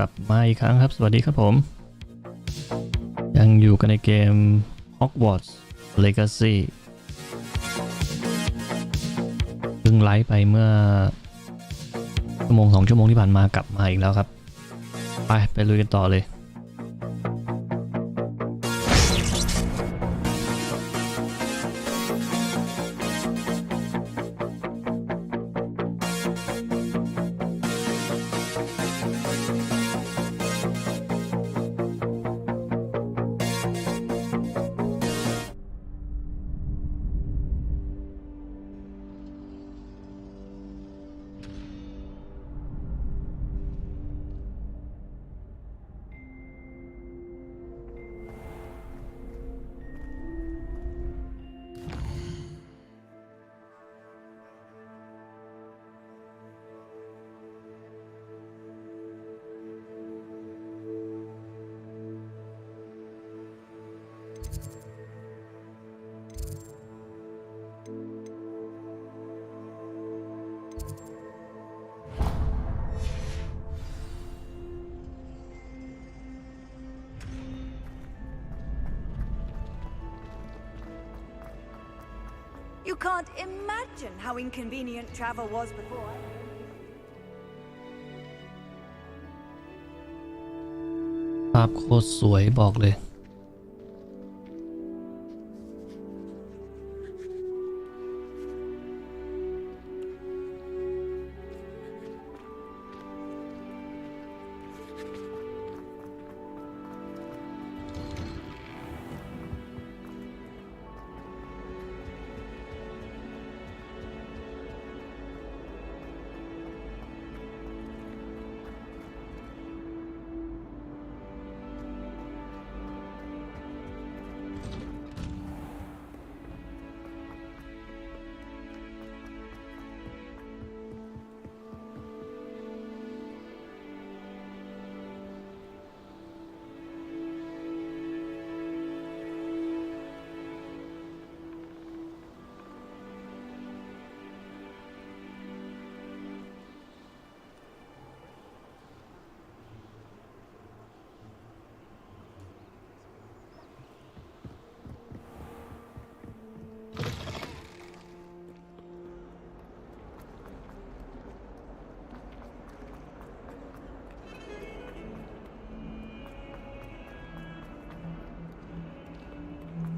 กลับมาอีกครั้งครับสวัสดีครับผมยังอยู่กันในเกม Hogwarts Legacy เพิ่งไลฟ์ไปเมื่อชั่วโมง2 ชั่วโมงที่ผ่านมากลับมาอีกแล้วครับไปลุยกันต่อเลย You can't imagine how inconvenient travel was before. ภาพโคตรสวยบอกเลย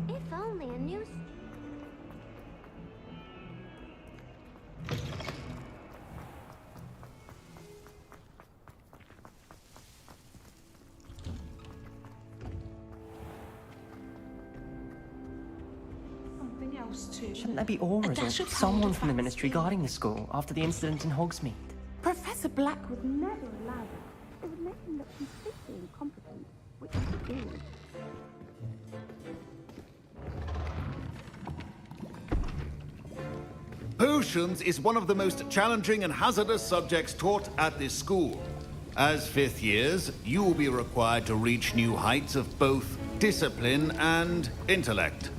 If only a new... Something else too. Shouldn't there be auras or dash of someone powder from the ministry fancy. guarding the school after the incident in Hogsmeade? Professor Black would never allow that. It would make him look completely incompetent, which he is. Potions is one of the most challenging and hazardous subjects taught at this school. As fifth years, you will be required to reach new heights of both discipline and intellect.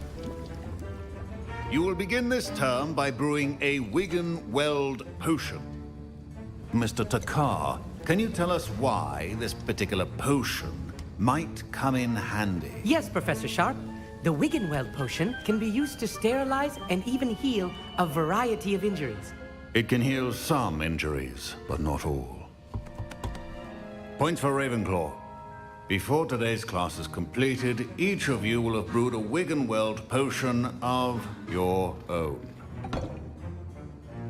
You will begin this term by brewing a Wigan-Weld potion. Mr. Takar, can you tell us why this particular potion might come in handy? Yes, Professor Sharp. The Wiggenweld potion can be used to sterilize and even heal a variety of injuries. It can heal some injuries, but not all. Points for Ravenclaw. Before today's class is completed, each of you will have brewed a Wiggenweld potion of your own.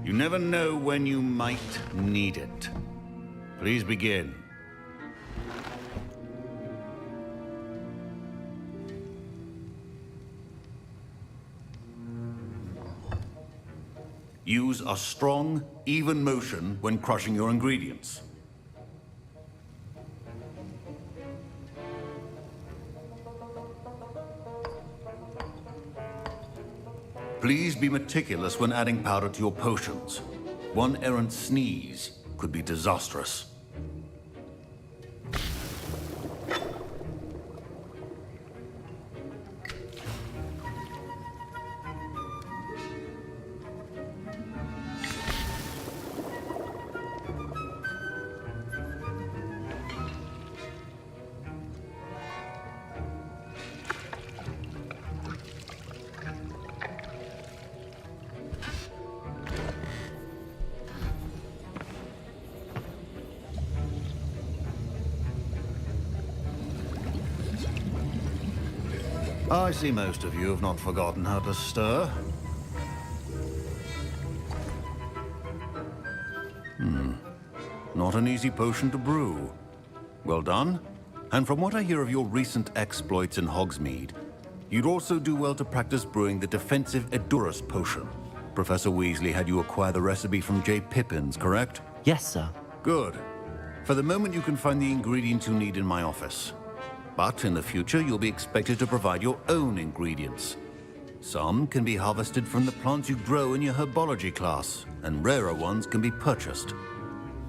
You never know when you might need it. Please begin. Use a strong, even motion when crushing your ingredients. Please be meticulous when adding powder to your potions. One errant sneeze could be disastrous. I see most of you have not forgotten how to stir. Not an easy potion to brew. Well done. And from what I hear of your recent exploits in Hogsmeade, you'd also do well to practice brewing the defensive Edurus potion. Professor Weasley had you acquire the recipe from J. Pippins, correct? Yes, sir. Good. For the moment, you can find the ingredients you need in my office. But in the future, you'll be expected to provide your own ingredients. Some can be harvested from the plants you grow in your herbology class, and rarer ones can be purchased.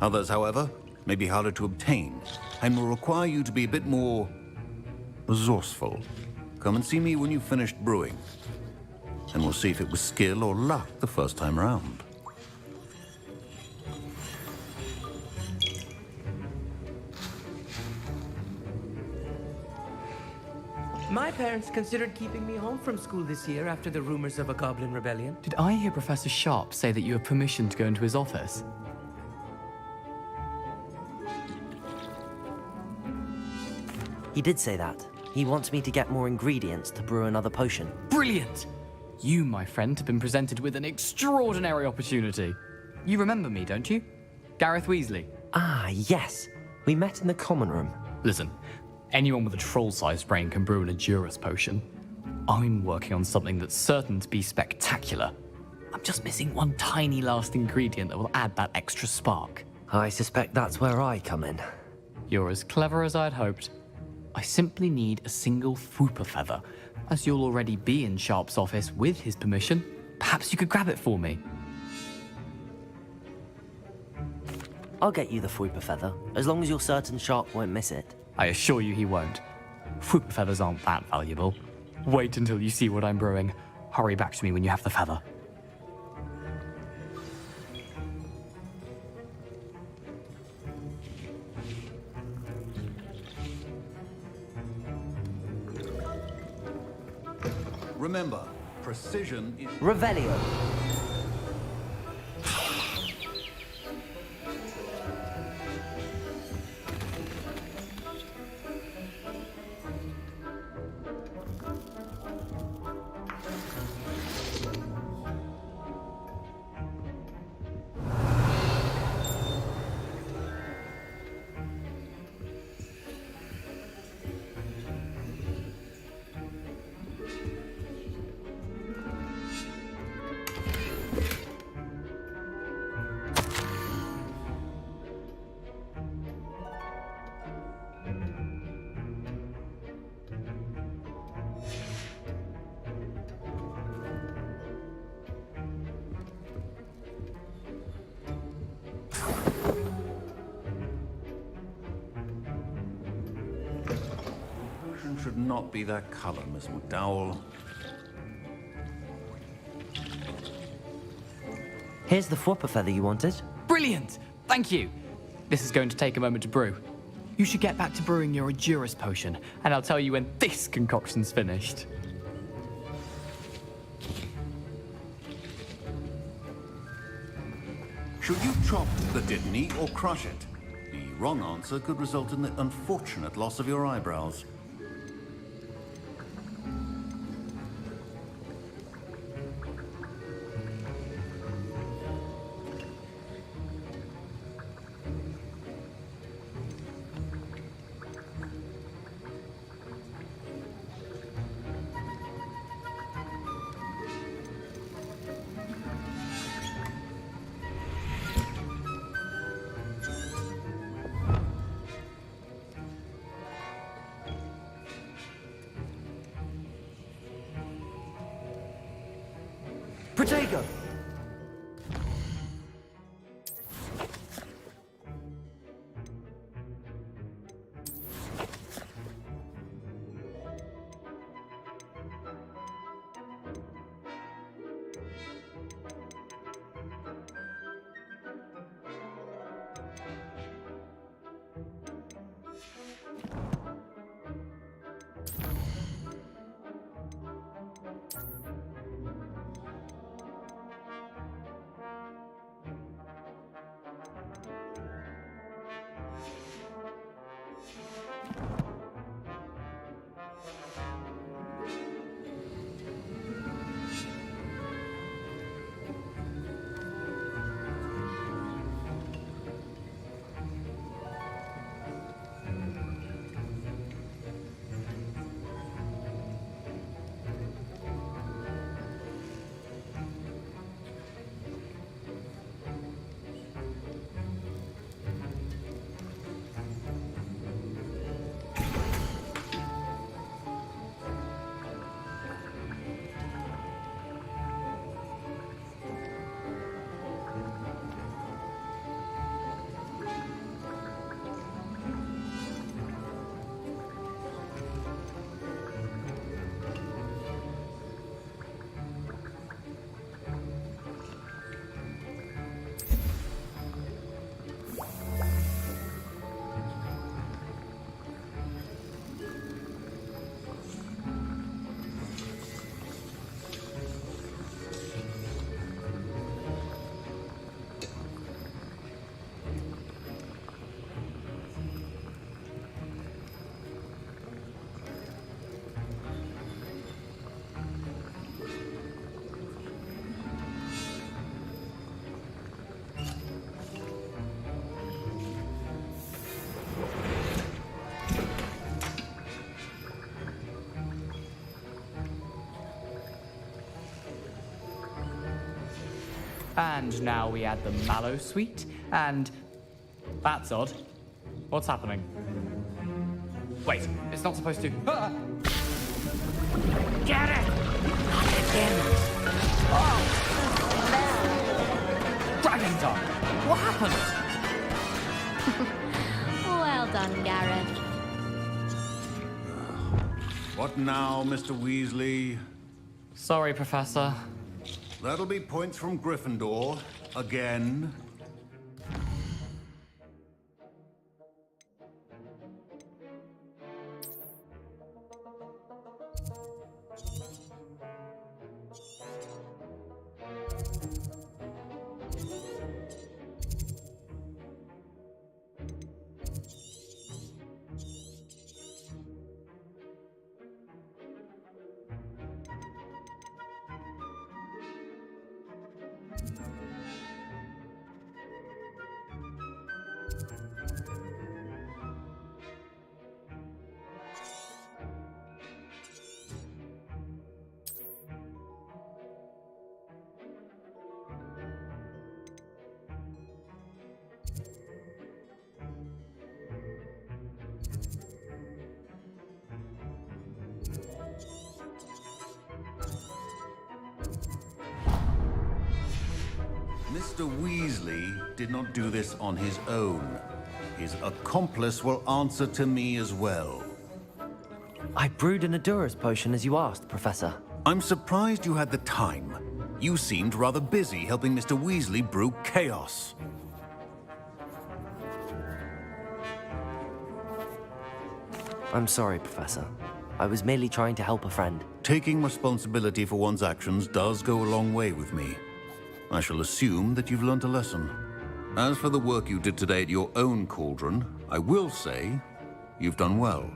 Others, however, may be harder to obtain, and will require you to be a bit more resourceful. Come and see me when you've finished brewing, and we'll see if it was skill or luck the first time round. My parents considered keeping me home from school this year after the rumors of a goblin rebellion. Did I hear Professor Sharp say that you have permission to go into his office? He did say that. He wants me to get more ingredients to brew another potion. Brilliant! You, my friend, have been presented with an extraordinary opportunity. You remember me, don't you? Gareth Weasley. Ah, yes. We met in the common room. Listen, anyone with a troll-sized brain can brew an Adurus potion. I'm working on something that's certain to be spectacular. I'm just missing one tiny last ingredient that will add that extra spark. I suspect that's where I come in. You're as clever as I'd hoped. I simply need a single Fwooper feather. As you'll already be in Sharp's office with his permission, perhaps you could grab it for me. I'll get you the Fwooper feather, as long as you're certain Sharp won't miss it. I assure you he won't. Fwooper feathers aren't that valuable. Wait until you see what I'm brewing. Hurry back to me when you have the feather. Remember, precision is... Revelio. should not be that color, Miss McDowell. Here's the Fwooper feather you wanted. Brilliant! Thank you! This is going to take a moment to brew. You should get back to brewing your Adurus potion, and I'll tell you when this concoction's finished. Should you chop the Dittany or crush it? The wrong answer could result in the unfortunate loss of your eyebrows. Protego! And now we add the mallow sweet, and that's odd. What's happening? Wait, it's not supposed to. Ah! Get it! Not again! Oh! Dragon tongue! What happened? Well done, Gareth. What now, Mr. Weasley? Sorry, Professor. That'll be points from Gryffindor. Again. Mr. Weasley did not do this on his own. His accomplice will answer to me as well. I brewed an Adurus potion as you asked, Professor. I'm surprised you had the time. You seemed rather busy helping Mr. Weasley brew chaos. I'm sorry, Professor. I was merely trying to help a friend. Taking responsibility for one's actions does go a long way with me. I shall assume that you've learnt a lesson. As for the work you did today at your own cauldron, I will say you've done well.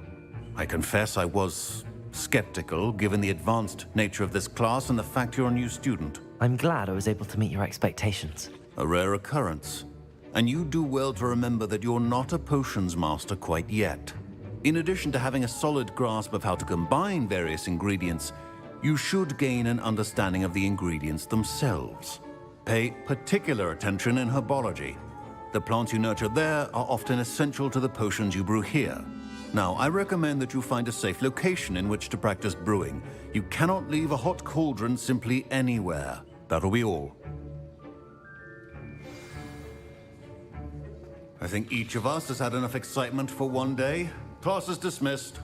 I confess I was skeptical, given the advanced nature of this class and the fact you're a new student. I'm glad I was able to meet your expectations. A rare occurrence. And you do well to remember that you're not a potions master quite yet. In addition to having a solid grasp of how to combine various ingredients, you should gain an understanding of the ingredients themselves. Pay particular attention in herbology. The plants you nurture there are often essential to the potions you brew here. Now, I recommend that you find a safe location in which to practice brewing. You cannot leave a hot cauldron simply anywhere. That'll be all. I think each of us has had enough excitement for one day. Class is dismissed.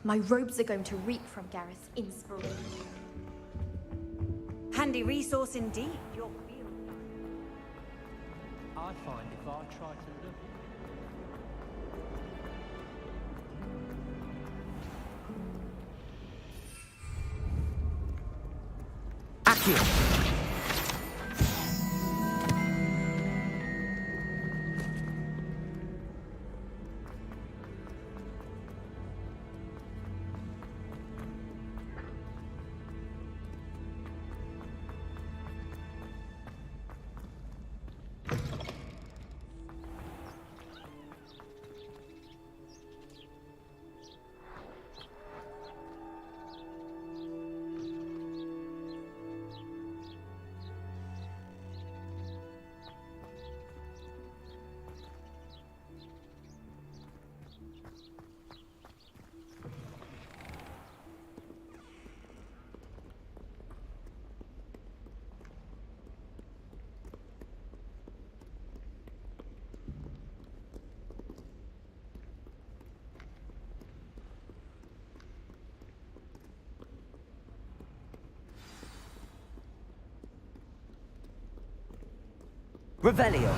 My robes are going to reek from Gareth's inspiration. Handy resource indeed, your field. I find if I try to look Accio! Revelio.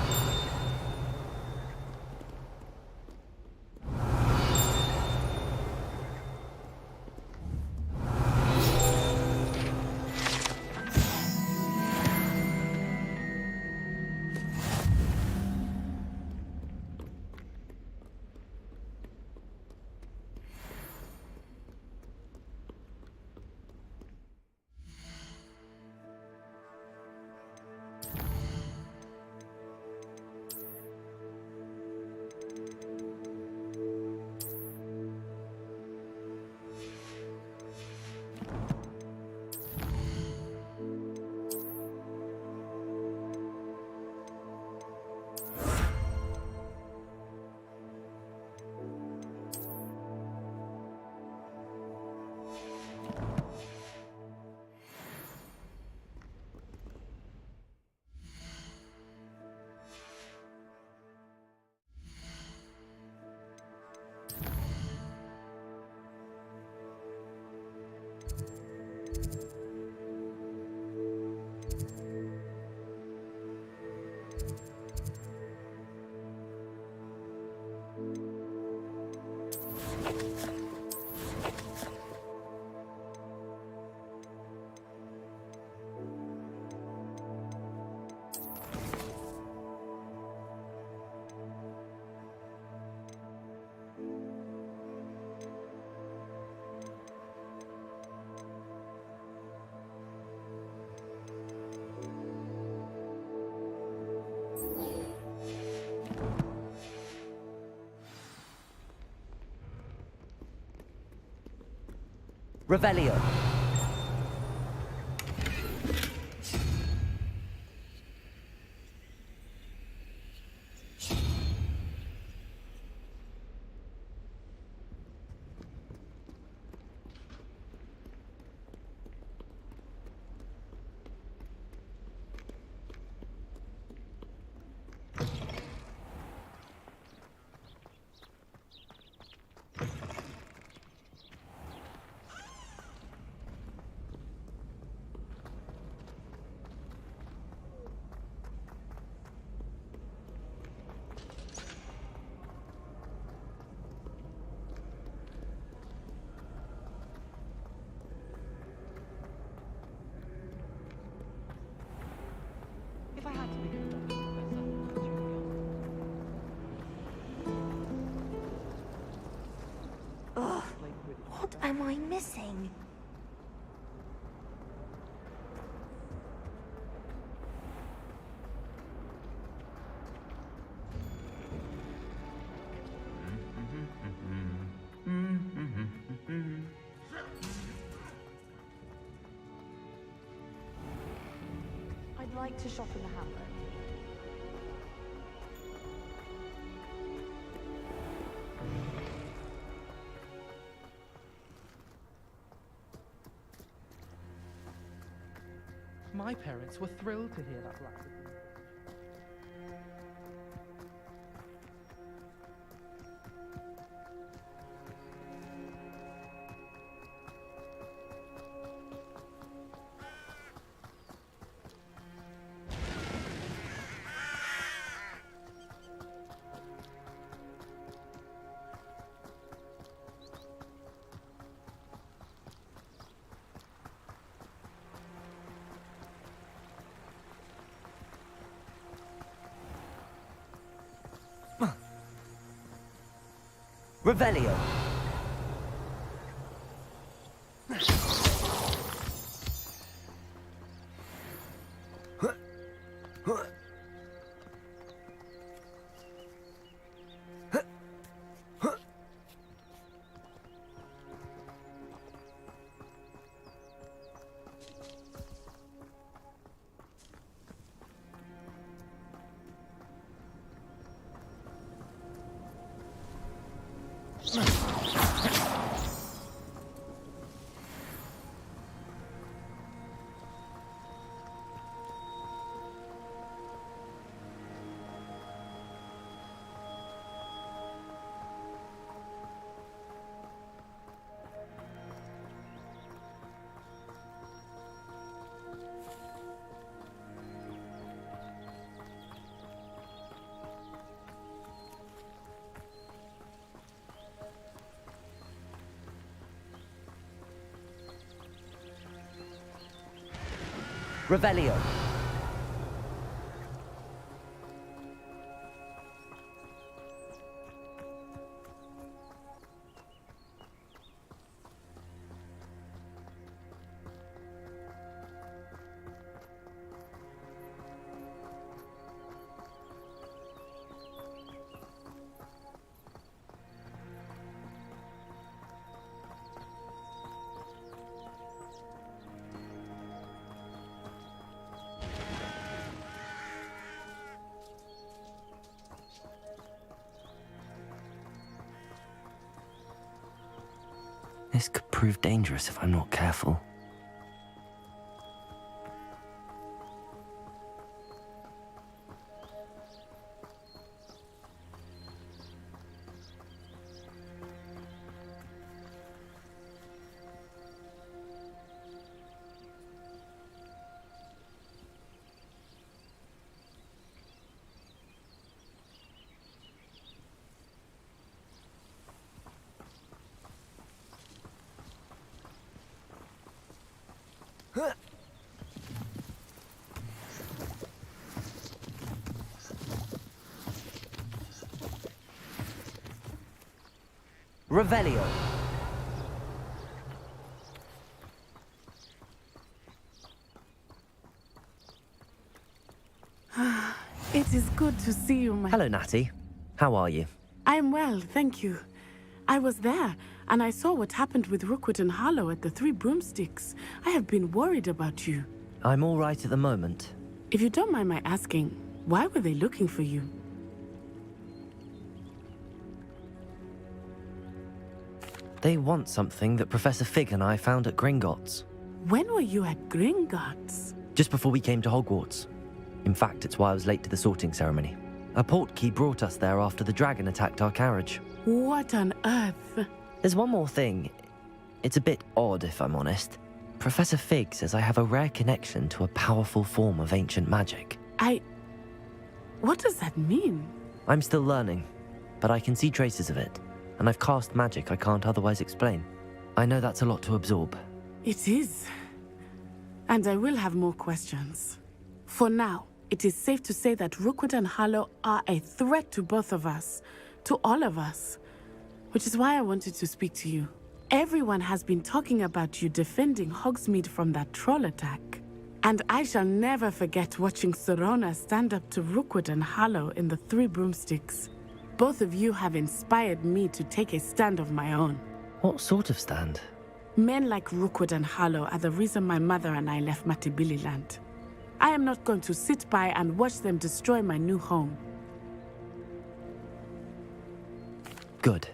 Revelio. If I had to pick a professor, which would you Ugh, what am I missing? I'd like to shop in the hamlet. My parents were thrilled to hear that Black would be. Revelio. Revelio. This could prove dangerous if I'm not careful. Revelio. It is good to see you, my... Hello, Natty. How are you? I am well, thank you. I was there, and I saw what happened with Rookwood and Harlow at the Three Broomsticks. I have been worried about you. I'm all right at the moment. If you don't mind my asking, why were they looking for you? They want something that Professor Fig and I found at Gringotts. When were you at Gringotts? Just before we came to Hogwarts. In fact, it's why I was late to the sorting ceremony. A portkey brought us there after the dragon attacked our carriage. What on earth? There's one more thing. It's a bit odd, if I'm honest. Professor Fig says I have a rare connection to a powerful form of ancient magic. What does that mean? I'm still learning, but I can see traces of it, and I've cast magic I can't otherwise explain. I know that's a lot to absorb. It is. And I will have more questions. For now, it is safe to say that Rookwood and Harlow are a threat to both of us, to all of us, which is why I wanted to speak to you. Everyone has been talking about you defending Hogsmeade from that troll attack. And I shall never forget watching Sorona stand up to Rookwood and Harlow in the Three Broomsticks. Both of you have inspired me to take a stand of my own. What sort of stand? Men like Rookwood and Harlow are the reason my mother and I left Matabeleland. I am not going to sit by and watch them destroy my new home. Good.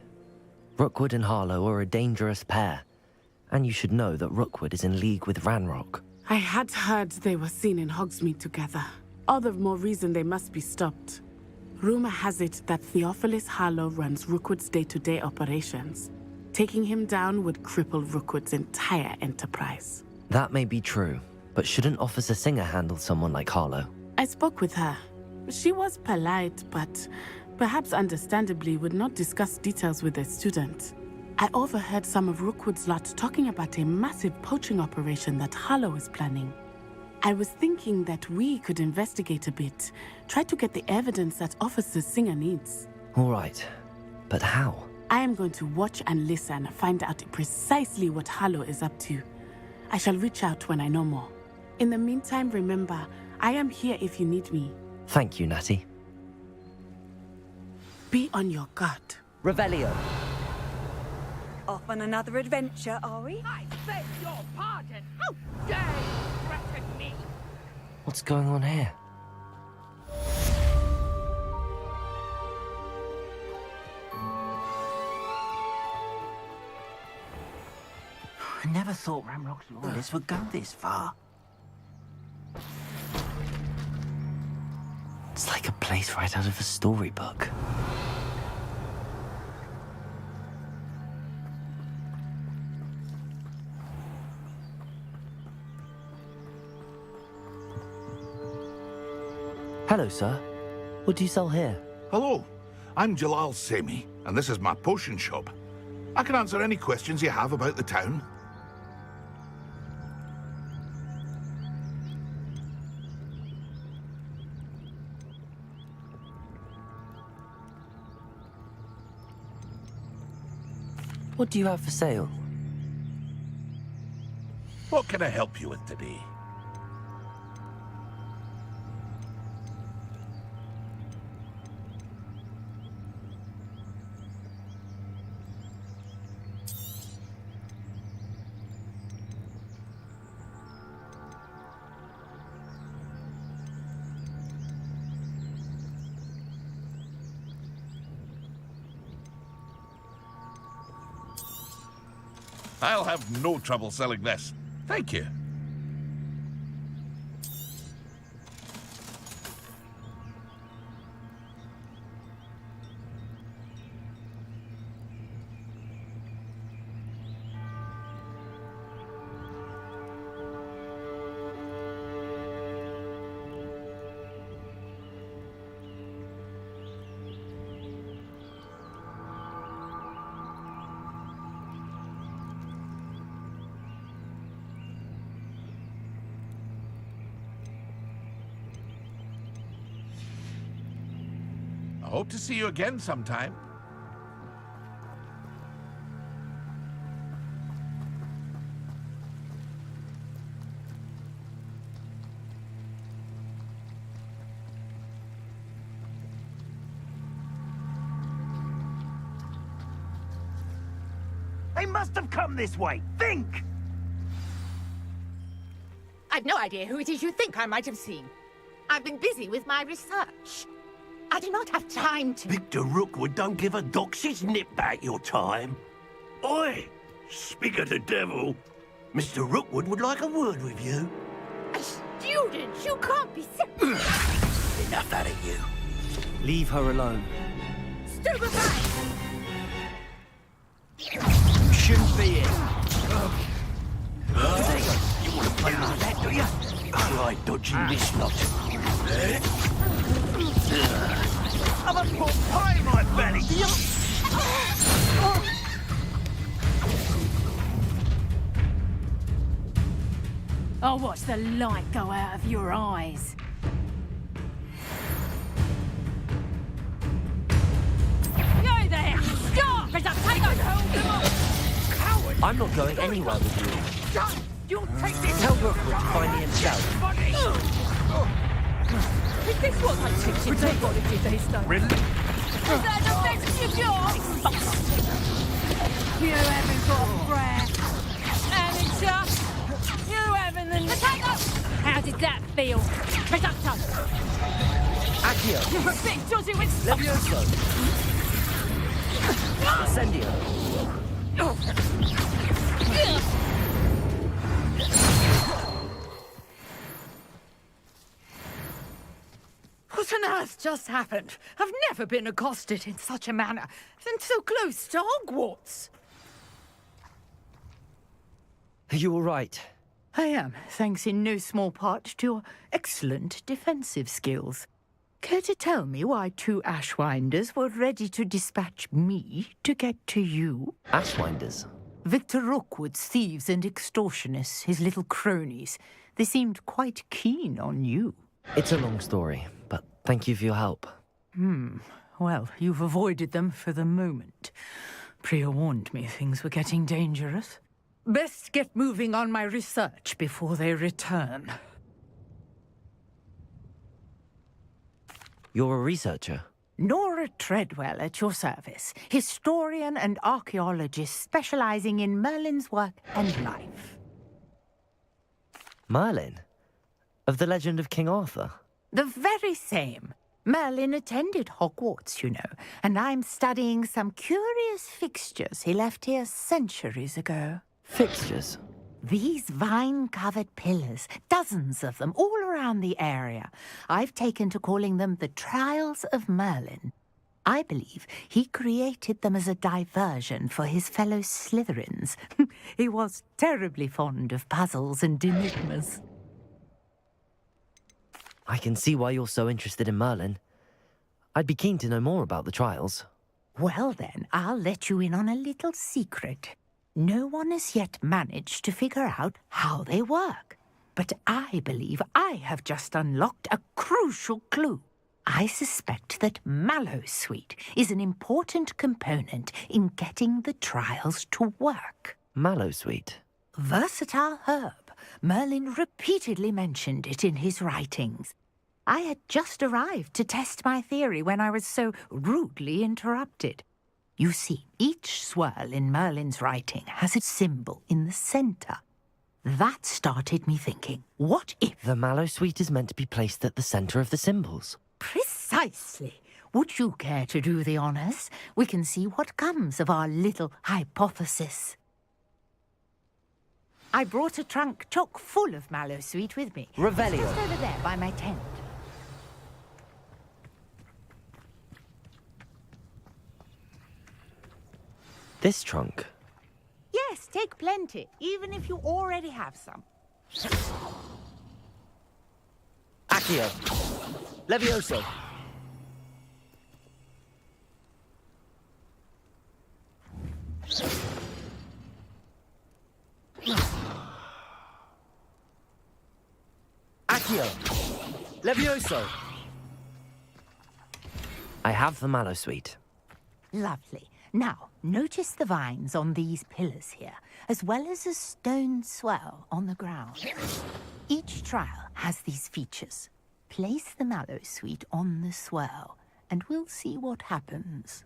Rookwood and Harlow are a dangerous pair. And you should know that Rookwood is in league with Ranrock. I had heard they were seen in Hogsmeade together. All the more reason they must be stopped. Rumor has it that Theophilus Harlow runs Rookwood's day-to-day operations. Taking him down would cripple Rookwood's entire enterprise. That may be true, but shouldn't Officer Singer handle someone like Harlow? I spoke with her. She was polite, but perhaps understandably would not discuss details with a student. I overheard some of Rookwood's lot talking about a massive poaching operation that Harlow is planning. I was thinking that we could investigate a bit, try to get the evidence that Officer Singer needs. All right, but how? I am going to watch and listen, find out precisely what Harlow is up to. I shall reach out when I know more. In the meantime, remember, I am here if you need me. Thank you, Natty. Be on your guard. Revelio. Off on another adventure, are we? I beg your pardon! How dare you threaten me? What's going on here? I never thought Ranrock's loyalists would go this far. It's like a place right out of a storybook. Hello, sir. What do you sell here? Hello, I'm Jalal Semi, and this is my potion shop. I can answer any questions you have about the town. What do you have for sale? What can I help you with today? I'll have no trouble selling this. Thank you. I hope to see you again sometime. They must have come this way. Think! I've no idea who it is you think I might have seen. I've been busy with my research. I do not have time to... Victor Rookwood don't give a doxy's nip back your time. Oi! Speak of the devil. Mr. Rookwood would like a word with you. A student? You can't be serious. Enough out of you. Leave her alone. Stupefy! You shouldn't be here. You want to play like that, do you? Try dodging this lot. I'm a poor pie in my belly. I'll watch the light go out of your eyes. Go there! Stop! There's a coward! I'm not going anywhere with you. You'll take this! Tell Rookwood to find me himself. Is this what I teach you technology these days? Really? Is that the best you got? You haven't got a prayer. Amateur! You haven't the... Potato! How did that feel? Potato! Accio! You're a bit dodgy with... Levioso! Incendio! What on earth just happened? I've never been accosted in such a manner, and so close to Hogwarts. Are you all right? I am, thanks in no small part to your excellent defensive skills. Care to tell me why two Ashwinders were ready to dispatch me to get to you? Ashwinders? Victor Rookwood's thieves and extortionists, his little cronies. They seemed quite keen on you. It's a long story, but thank you for your help. Well, you've avoided them for the moment. Priya warned me things were getting dangerous. Best get moving on my research before they return. You're a researcher? Nora Treadwell at your service, historian and archaeologist specializing in Merlin's work and life. Merlin? Of the legend of King Arthur? The very same. Merlin attended Hogwarts, you know, and I'm studying some curious fixtures he left here centuries ago. Fixtures? These vine-covered pillars, dozens of them, all around the area. I've taken to calling them the Trials of Merlin. I believe he created them as a diversion for his fellow Slytherins. He was terribly fond of puzzles and enigmas. I can see why you're so interested in Merlin. I'd be keen to know more about the trials. Well then, I'll let you in on a little secret. No one has yet managed to figure out how they work. But I believe I have just unlocked a crucial clue. I suspect that mallowsweet is an important component in getting the trials to work. Mallowsweet? Versatile herb. Merlin repeatedly mentioned it in his writings. I had just arrived to test my theory when I was so rudely interrupted. You see, each swirl in Merlin's writing has a symbol in the center. That started me thinking, what if... The mallowsweet is meant to be placed at the center of the symbols. Precisely. Would you care to do the honors? We can see what comes of our little hypothesis. I brought a trunk chock full of mallowsweet with me. Revelio. Just over there by my tent. This trunk? Yes, take plenty, even if you already have some. Accio. Levioso. Accio. Levioso. I have the mallowsweet. Lovely. Now, notice the vines on these pillars here, as well as a stone swell on the ground. Each trial has these features. Place the mallowsweet on the swell, and we'll see what happens.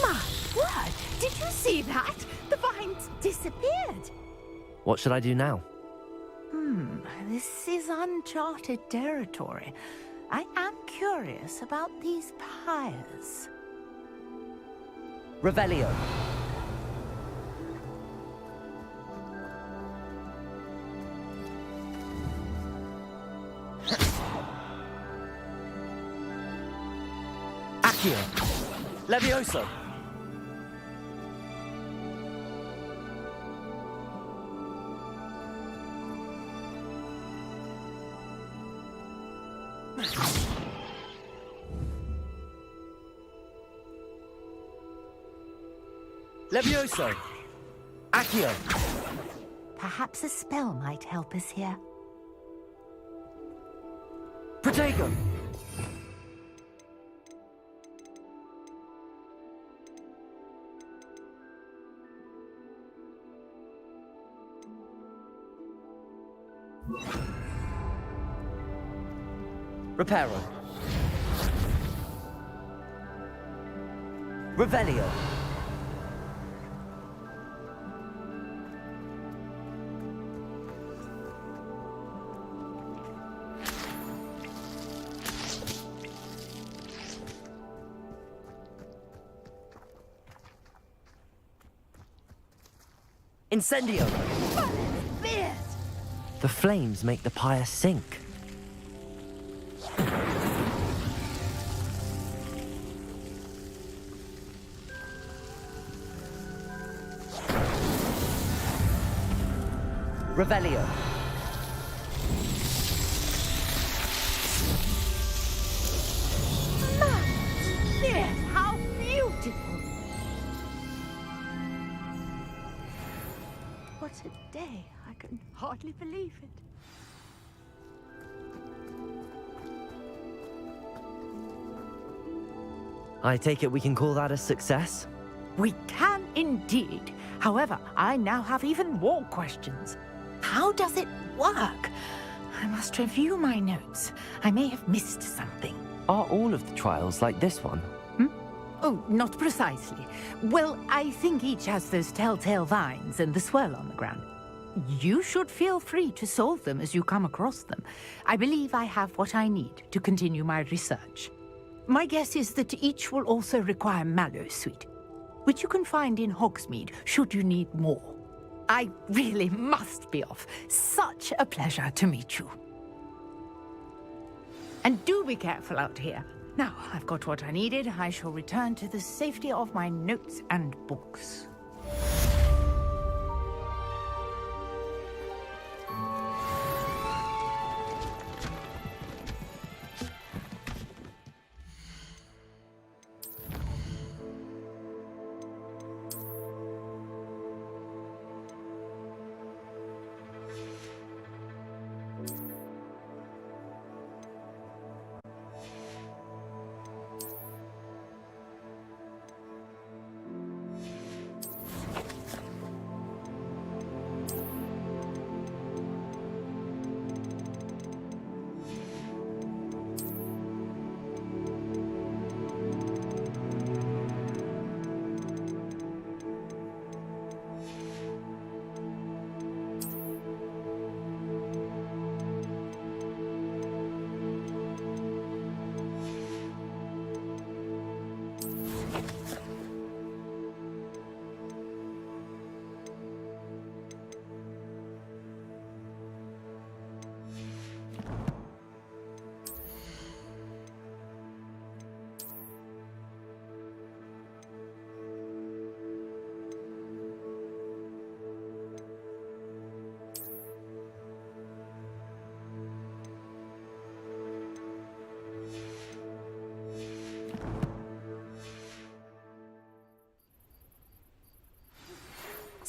My word! Did you see that? The vines disappeared. What should I do now? This is uncharted territory. I am curious about these pyres. Revelio. Accio. Levioso. Levioso. Accio. Perhaps a spell might help us here. Protego. Reparo. Revelio. Incendio. The flames make the pyre sink. Revelio. Yes, how beautiful! What a day. I can hardly believe it. I take it we can call that a success? We can indeed. However, I now have even more questions. How does it work? I must review my notes. I may have missed something. Are all of the trials like this one? Oh, not precisely. Well, I think each has those telltale vines and the swirl on the ground. You should feel free to solve them as you come across them. I believe I have what I need to continue my research. My guess is that each will also require mallowsweet, which you can find in Hogsmeade should you need more. I really must be off. Such a pleasure to meet you. And do be careful out here. Now, I've got what I needed. I shall return to the safety of my notes and books.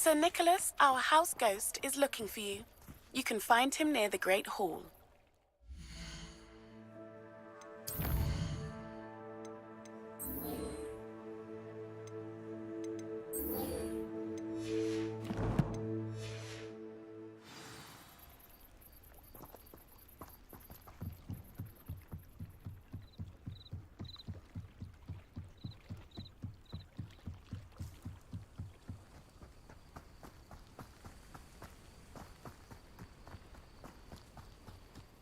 Sir Nicholas, our house ghost, is looking for you. You can find him near the Great Hall.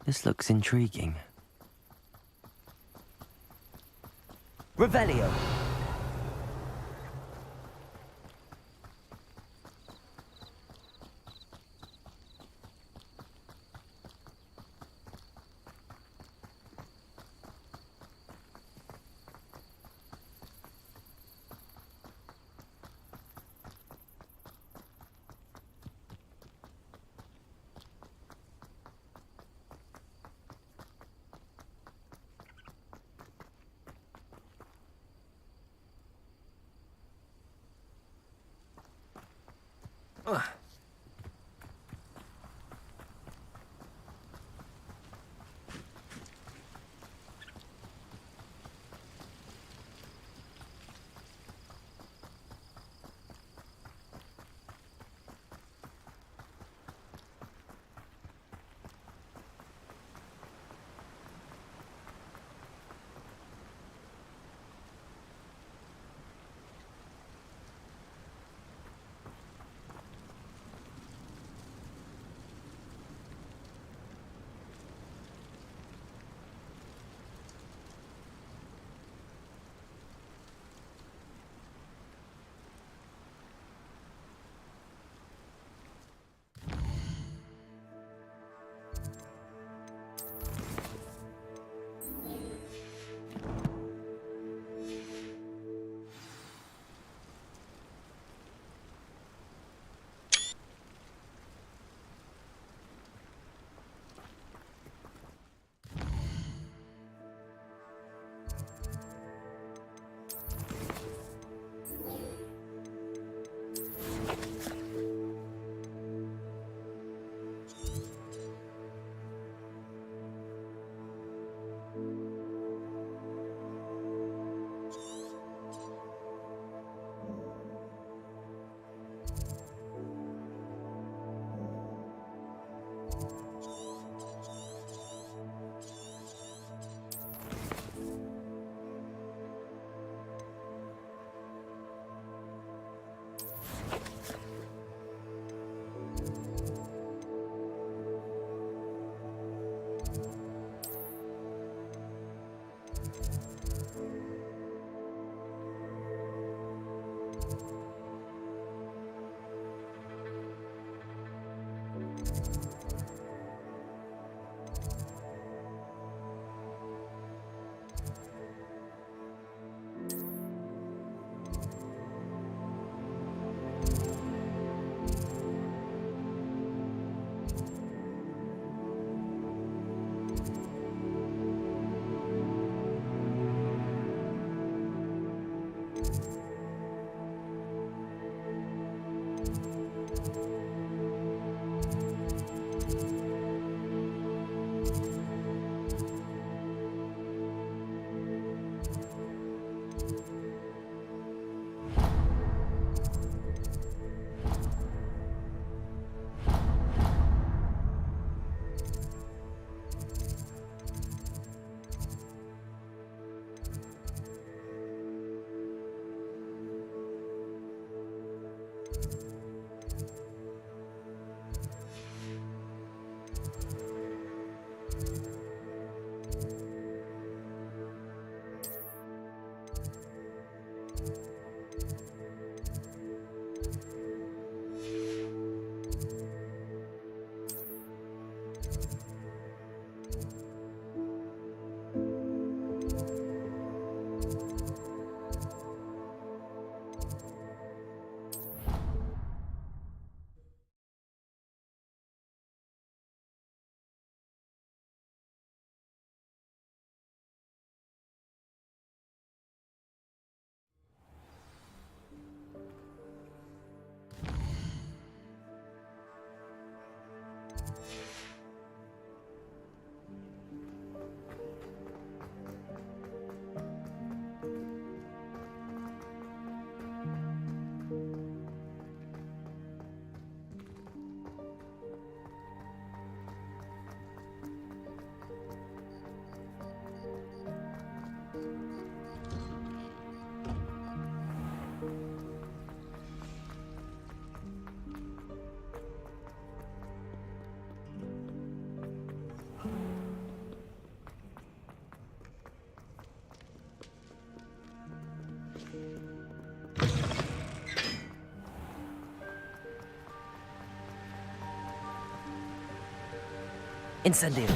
This looks intriguing. Revelio! Incendio.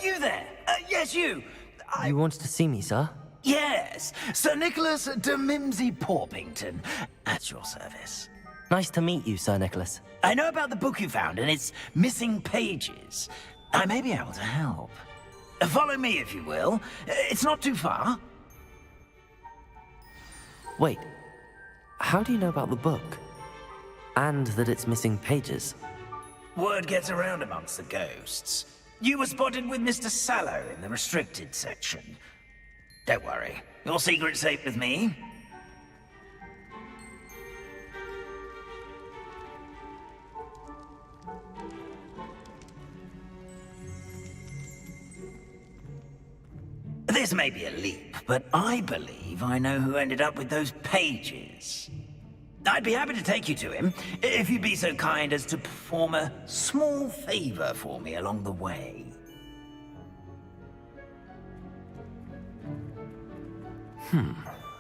You there? Yes, you. You wanted to see me, sir? Yes, Sir Nicholas de Mimsy Porpington, at your service. Nice to meet you, Sir Nicholas. I know about the book you found and its missing pages. I may be able to help. Follow me, if you will. It's not too far. Wait, how do you know about the book? And that it's missing pages? Word gets around amongst the ghosts. You were spotted with Mr. Sallow in the restricted section. Don't worry, your secret's safe with me. This may be a leap, but I believe I know who ended up with those pages. I'd be happy to take you to him, if you'd be so kind as to perform a small favor for me along the way.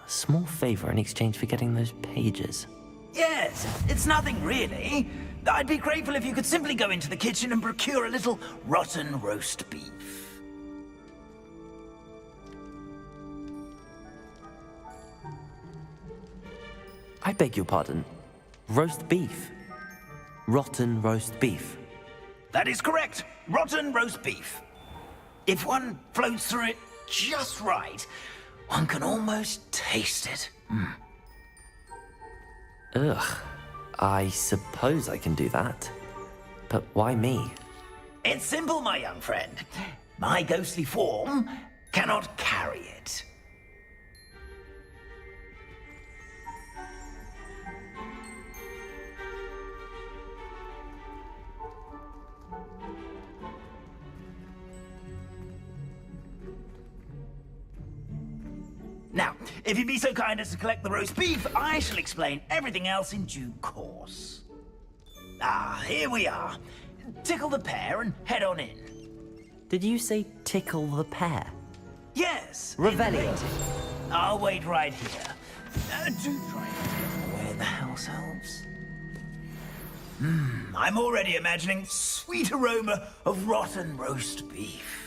Small favor in exchange for getting those pages. Yes, it's nothing really. I'd be grateful if you could simply go into the kitchen and procure a little rotten roast beef. I beg your pardon. Roast beef. Rotten roast beef. That is correct. Rotten roast beef. If one floats through it just right, one can almost taste it. Ugh. I suppose I can do that. But why me? It's simple, my young friend. My ghostly form cannot carry it. Now, if you'd be so kind as to collect the roast beef, I shall explain everything else in due course. Ah, here we are. Tickle the pear and head on in. Did you say tickle the pear? Yes. Revelio. I'll wait right here. Do try not to get in the way of the house elves. I'm already imagining sweet aroma of rotten roast beef.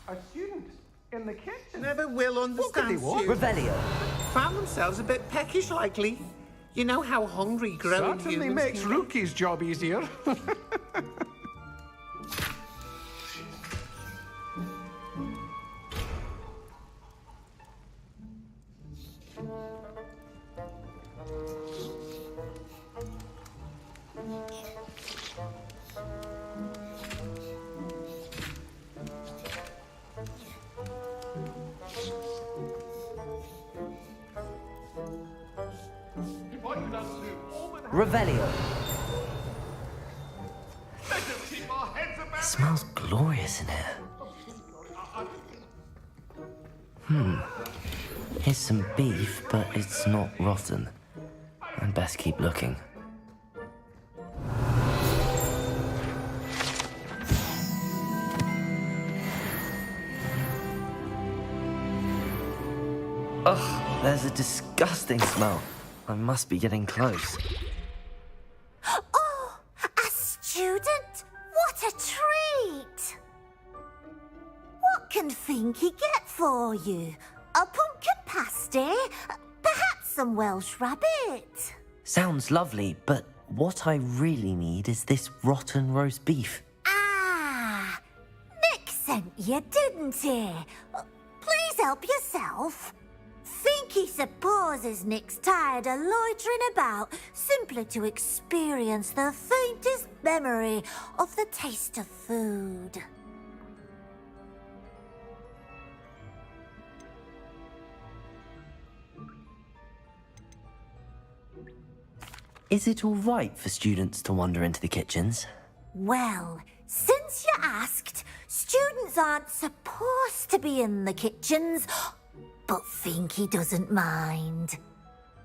A student in the kitchen. Never will understand you. Revelio. Found themselves a bit peckish, likely. You know how hungry growing Certainly humans makes can get. Rookie's job easier. Revelio. It smells glorious in here. Here's some beef, but it's not rotten. I'd best keep looking. Ugh, there's a disgusting smell. I must be getting close. Oh, a student? What a treat! What can Finky get for you? A pumpkin pasty? Perhaps some Welsh rabbit? Sounds lovely, but what I really need is this rotten roast beef. Ah, sent you, didn't he? Please help yourself. Finky supposes Nick's tired of loitering about simply to experience the faintest memory of the taste of food. Is it all right for students to wander into the kitchens? Well, since you asked, students aren't supposed to be in the kitchens, but Finky doesn't mind.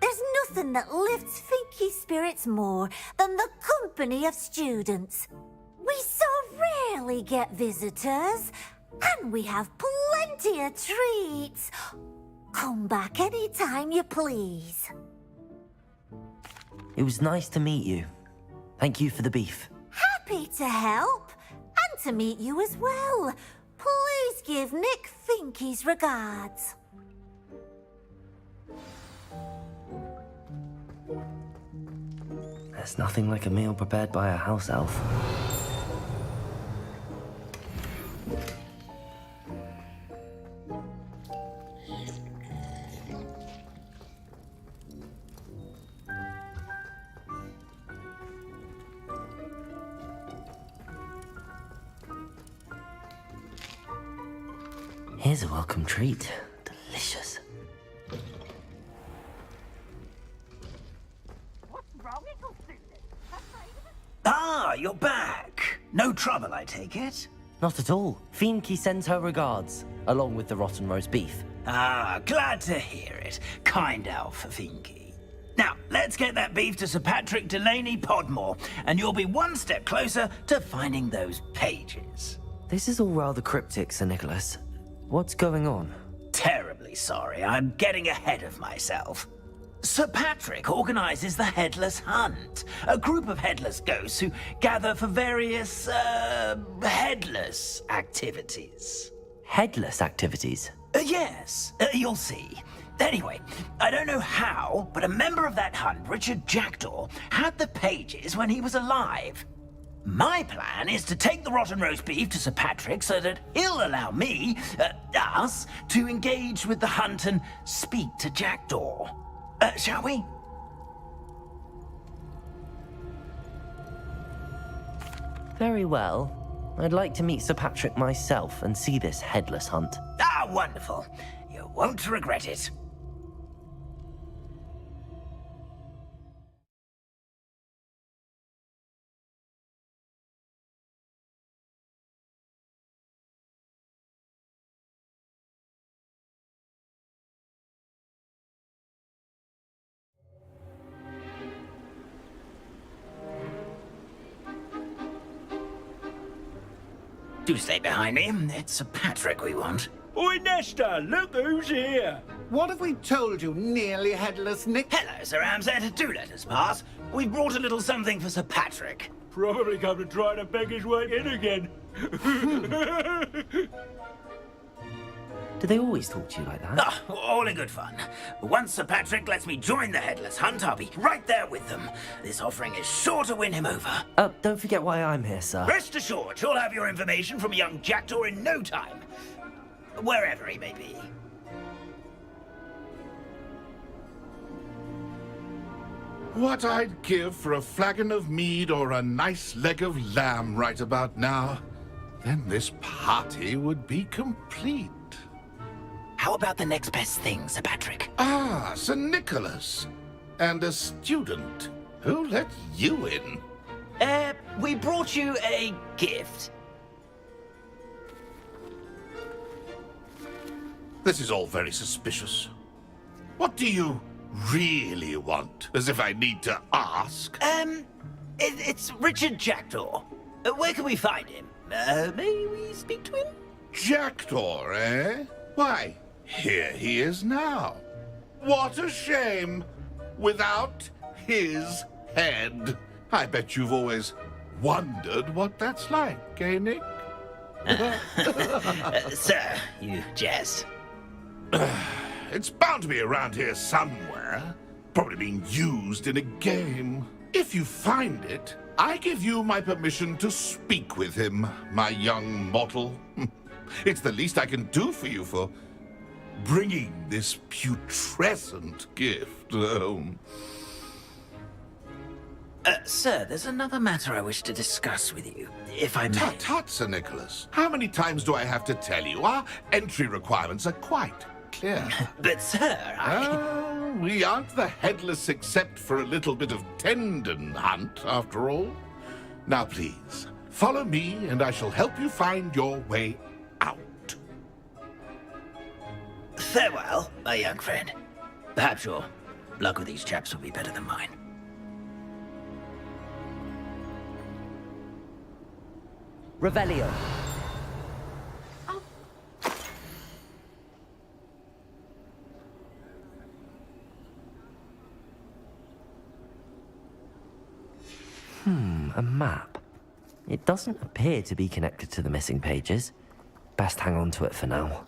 There's nothing that lifts Finky's spirits more than the company of students. We so rarely get visitors, and we have plenty of treats. Come back any time you please. It was nice to meet you. Thank you for the beef. Happy to help, and to meet you as well. Please give Nick Finky's regards. There's nothing like a meal prepared by a house elf. Here's a welcome treat. Delicious. Ah, you're back. No trouble, I take it? Not at all. Finky sends her regards, along with the rotten roast beef. Ah, glad to hear it. Kind elf, Finky. Now, let's get that beef to Sir Patrick Delaney Podmore, and you'll be one step closer to finding those pages. This is all rather cryptic, Sir Nicholas. What's going on? Terribly sorry, I'm getting ahead of myself. Sir Patrick organizes the Headless Hunt, a group of headless ghosts who gather for various, headless activities. Headless activities? Yes, you'll see. Anyway, I don't know how, but a member of that hunt, Richard Jackdaw, had the pages when he was alive. My plan is to take the rotten roast beef to Sir Patrick so that he'll allow me, us, to engage with the hunt and speak to Jackdaw. Shall we? Very well. I'd like to meet Sir Patrick myself and see this headless hunt. Ah, wonderful. You won't regret it. Do stay behind me. It's Sir Patrick we want. Oi, Nesta, look who's here. What have we told you, nearly headless Nick? Hello, Sir Ramsed. Do let us pass. We've brought a little something for Sir Patrick. Probably come to try to beg his way in again. Do they always talk to you like that? Ah, all in good fun. Once Sir Patrick lets me join the Headless Hunt, I'll be right there with them. This offering is sure to win him over. Don't forget why I'm here, sir. Rest assured, you'll have your information from young Jackdaw in no time. Wherever he may be. What I'd give for a flagon of mead or a nice leg of lamb right about now. Then this party would be complete. How about the next best thing, Sir Patrick? Ah, Sir Nicholas. And a student. Who let you in? We brought you a gift. This is all very suspicious. What do you really want? As if I need to ask. It's Richard Jackdaw. Where can we find him? May we speak to him? Jackdaw, eh? Why, here he is now. What a shame. Without his head. I bet you've always wondered what that's like, eh, Nick? Sir, you jest. It's bound to be around here somewhere. Probably being used in a game. If you find it, I give you my permission to speak with him, my young mortal. It's the least I can do for you for bringing this putrescent gift home. Sir, there's another matter I wish to discuss with you, if I may. Tut, tut, Sir Nicholas. How many times do I have to tell you? Our entry requirements are quite clear. But, sir, we aren't the headless except for a little bit of tendon hunt, after all. Now, please, follow me, and I shall help you find your way out. Farewell, my young friend. Perhaps your luck with these chaps will be better than mine. Revelio. A map. It doesn't appear to be connected to the missing pages. Best hang on to it for now.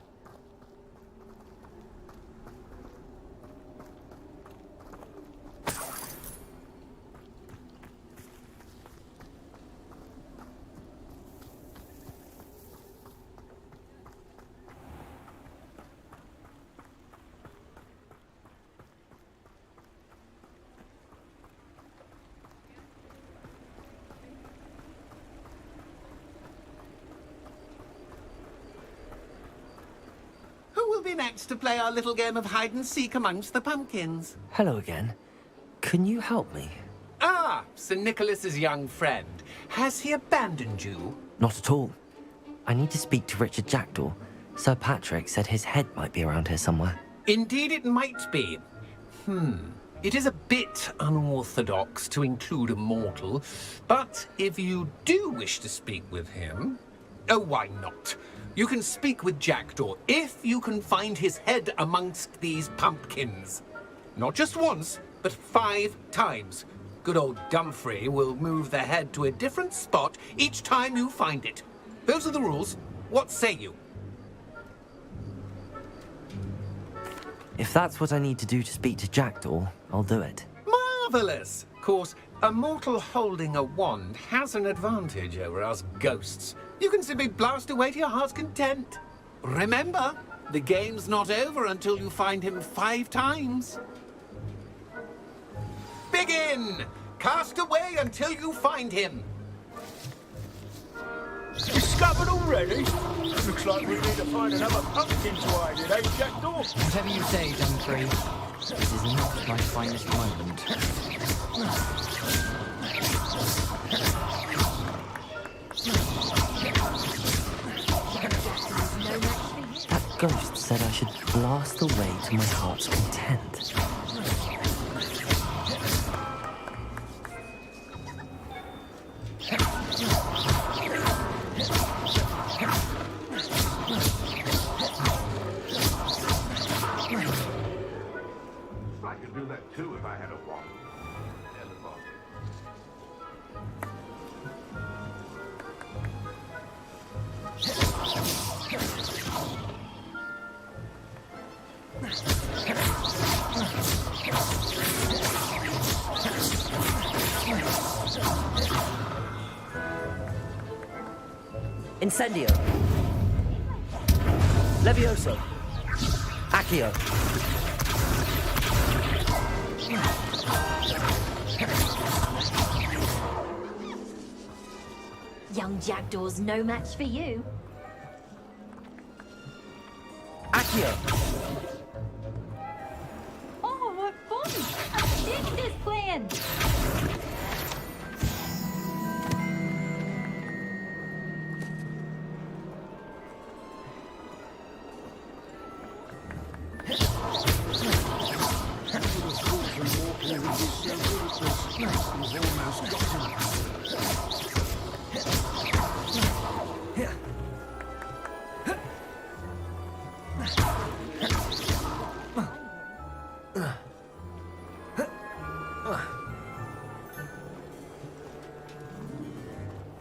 Who will be next to play our little game of hide-and-seek amongst the pumpkins? Hello again. Can you help me? Ah, Sir Nicholas's young friend. Has he abandoned you? Not at all. I need to speak to Richard Jackdaw. Sir Patrick said his head might be around here somewhere. Indeed it might be. It is a bit unorthodox to include a mortal, but if you do wish to speak with him... Oh, why not? You can speak with Jackdaw if you can find his head amongst these pumpkins. Not just once, but 5 times. Good old Dumfrey will move the head to a different spot each time you find it. Those are the rules. What say you? If that's what I need to do to speak to Jackdaw, I'll do it. Marvellous! Of course, a mortal holding a wand has an advantage over us ghosts. You can simply blast away to your heart's content. Remember, the game's not over until you find him 5 times. Begin! Cast away until you find him. Discovered already? Looks like we need to find another pumpkin to hide in, eh, Jackdaw? Whatever you say, Dumfrey. This is not my finest moment. That ghost said I should blast away to my heart's content. I could do that too if I had a wand. Incendio. Levioso. Accio. Young Jackdaw's no match for you. Accio. Oh, what fun! I'm digging this plan!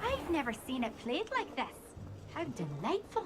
I've never seen it played like this. How delightful.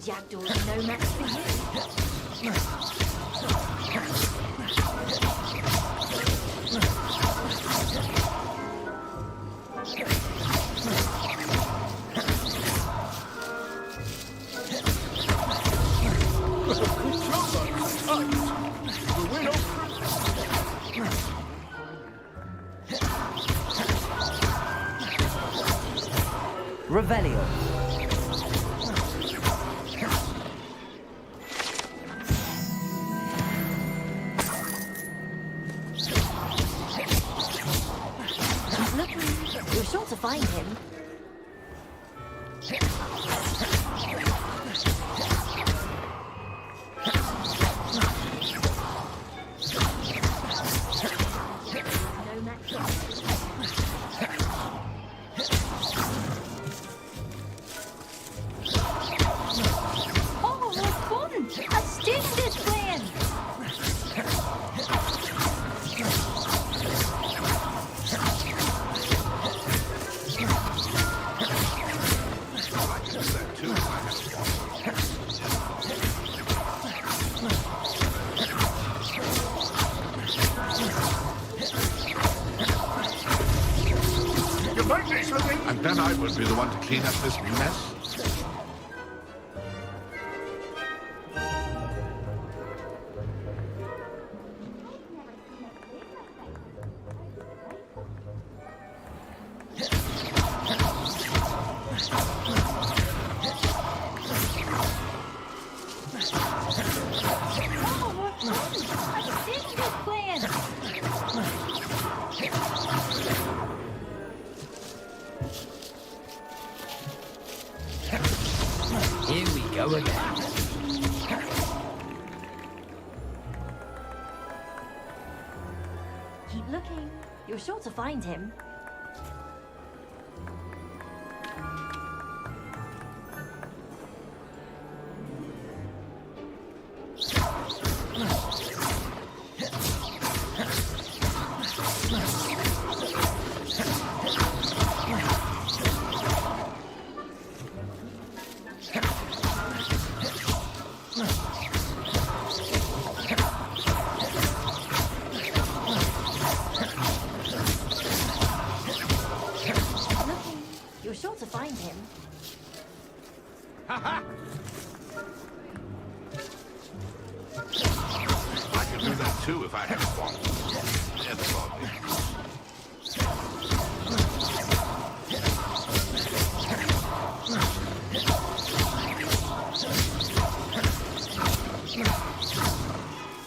jackdaws are no match for you. Revelio. Look, you're sure to find him. No match. Oh, what fun! A student is playing! You make me something, and then I will be the one to clean up this mess. Oh, what fun! A student is playing! Here we go again. Keep looking. You're sure to find him. Looking. You're sure to find him. I could do that too if I had a wand. Yeah, the body.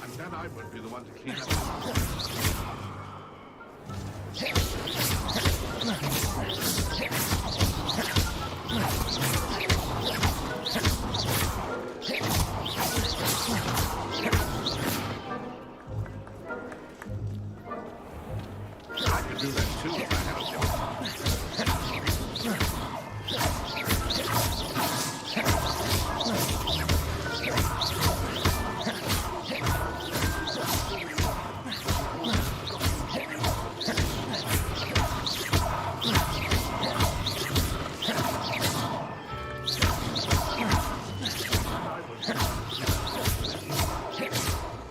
And then I would be the one to clean up. I could do that too if I had a wand.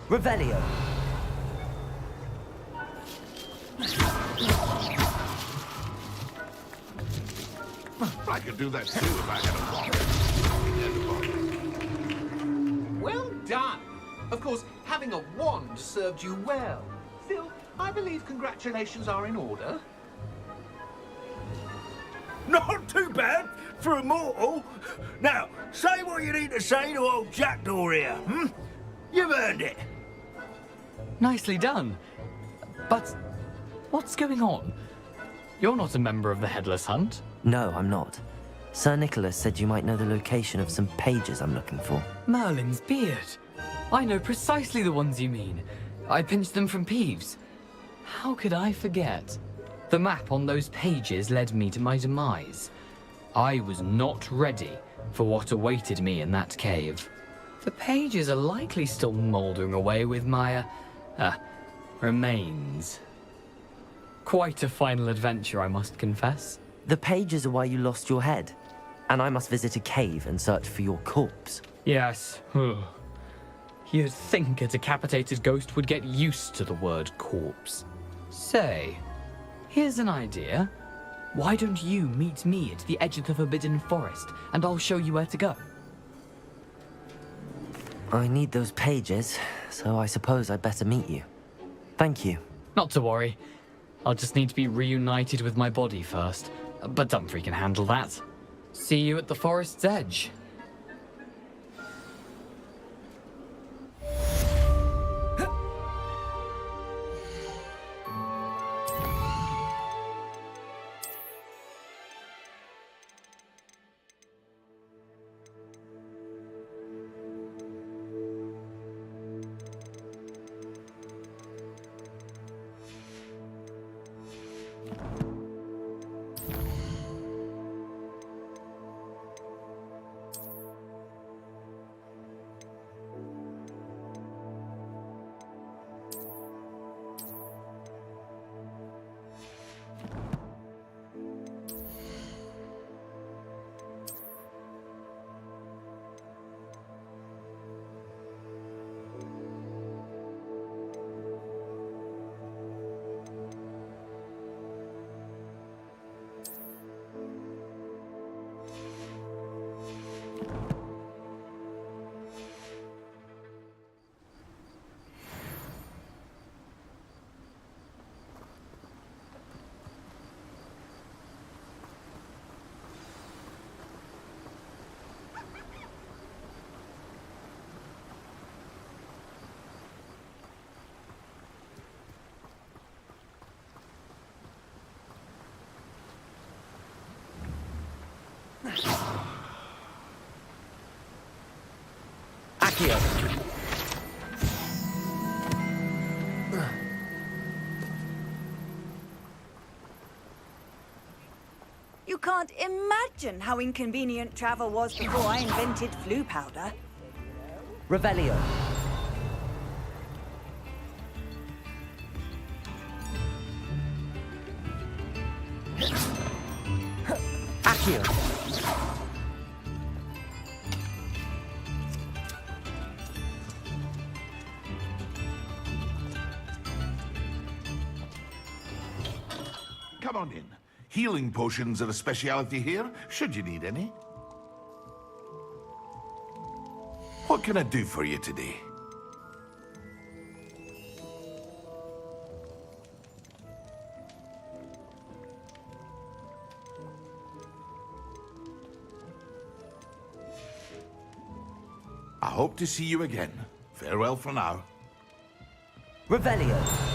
Revelio. I could do that too if I had a wand. Yeah, the body. Well done. Of course, having a wand served you well. Still, I believe congratulations are in order. Not too bad for a mortal. Now, say what you need to say to old Jackdaw here, hmm? You've earned it. Nicely done. But what's going on? You're not a member of the Headless Hunt. No, I'm not. Sir Nicholas said you might know the location of some pages I'm looking for. Merlin's beard. I know precisely the ones you mean. I pinched them from Peeves. How could I forget? The map on those pages led me to my demise. I was not ready for what awaited me in that cave. The pages are likely still mouldering away with my, remains. Quite a final adventure, I must confess. The pages are why you lost your head. And I must visit a cave and search for your corpse. Yes. You'd think a decapitated ghost would get used to the word corpse. Say, here's an idea. Why don't you meet me at the edge of the Forbidden Forest, and I'll show you where to go? I need those pages, so I suppose I'd better meet you. Thank you. Not to worry. I'll just need to be reunited with my body first. But Dumfries can handle that. See you at the forest's edge. Accio! You can't imagine how inconvenient travel was before I invented flu powder. Revelio. Accio. Come on in. Healing potions are a speciality here, should you need any. What can I do for you today? I hope to see you again. Farewell for now. Revelio.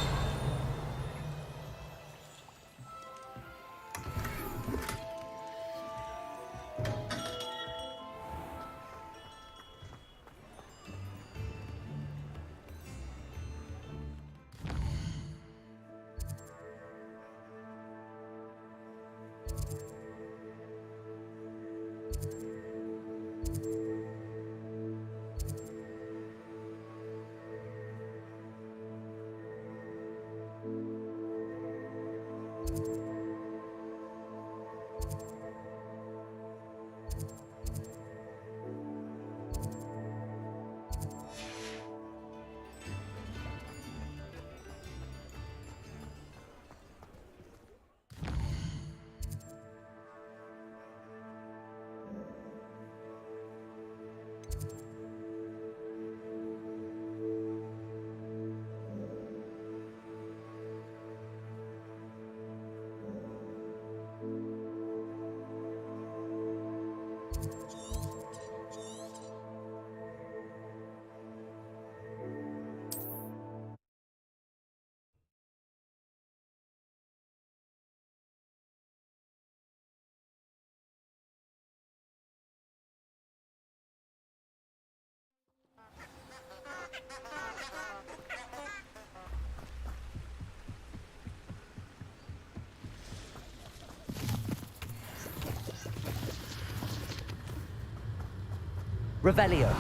Revelio.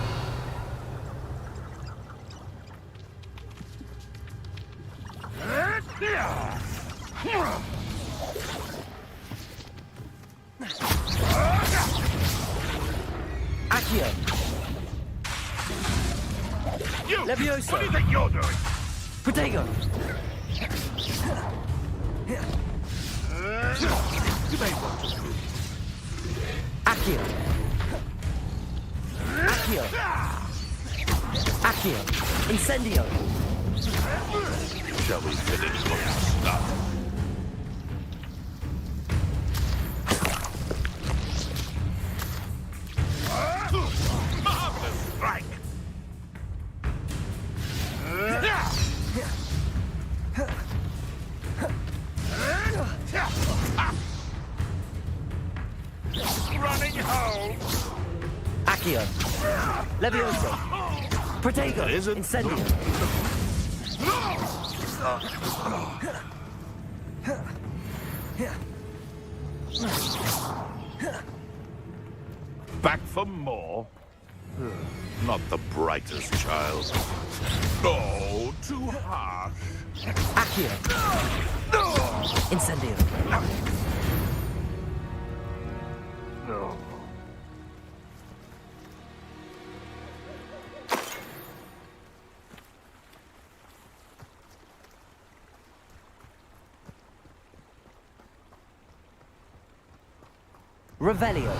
Accio. You! Levioso. What do you think you're doing? Protego. You may want to move. Accio. Accio. Accio. Incendio. Shall we finish what we started? Marvelous strike! Running home! Accio. Levioso. Protego. Incendio. Back for more? Not the brightest child. Oh, too harsh. Accio. Incendio. Revelio.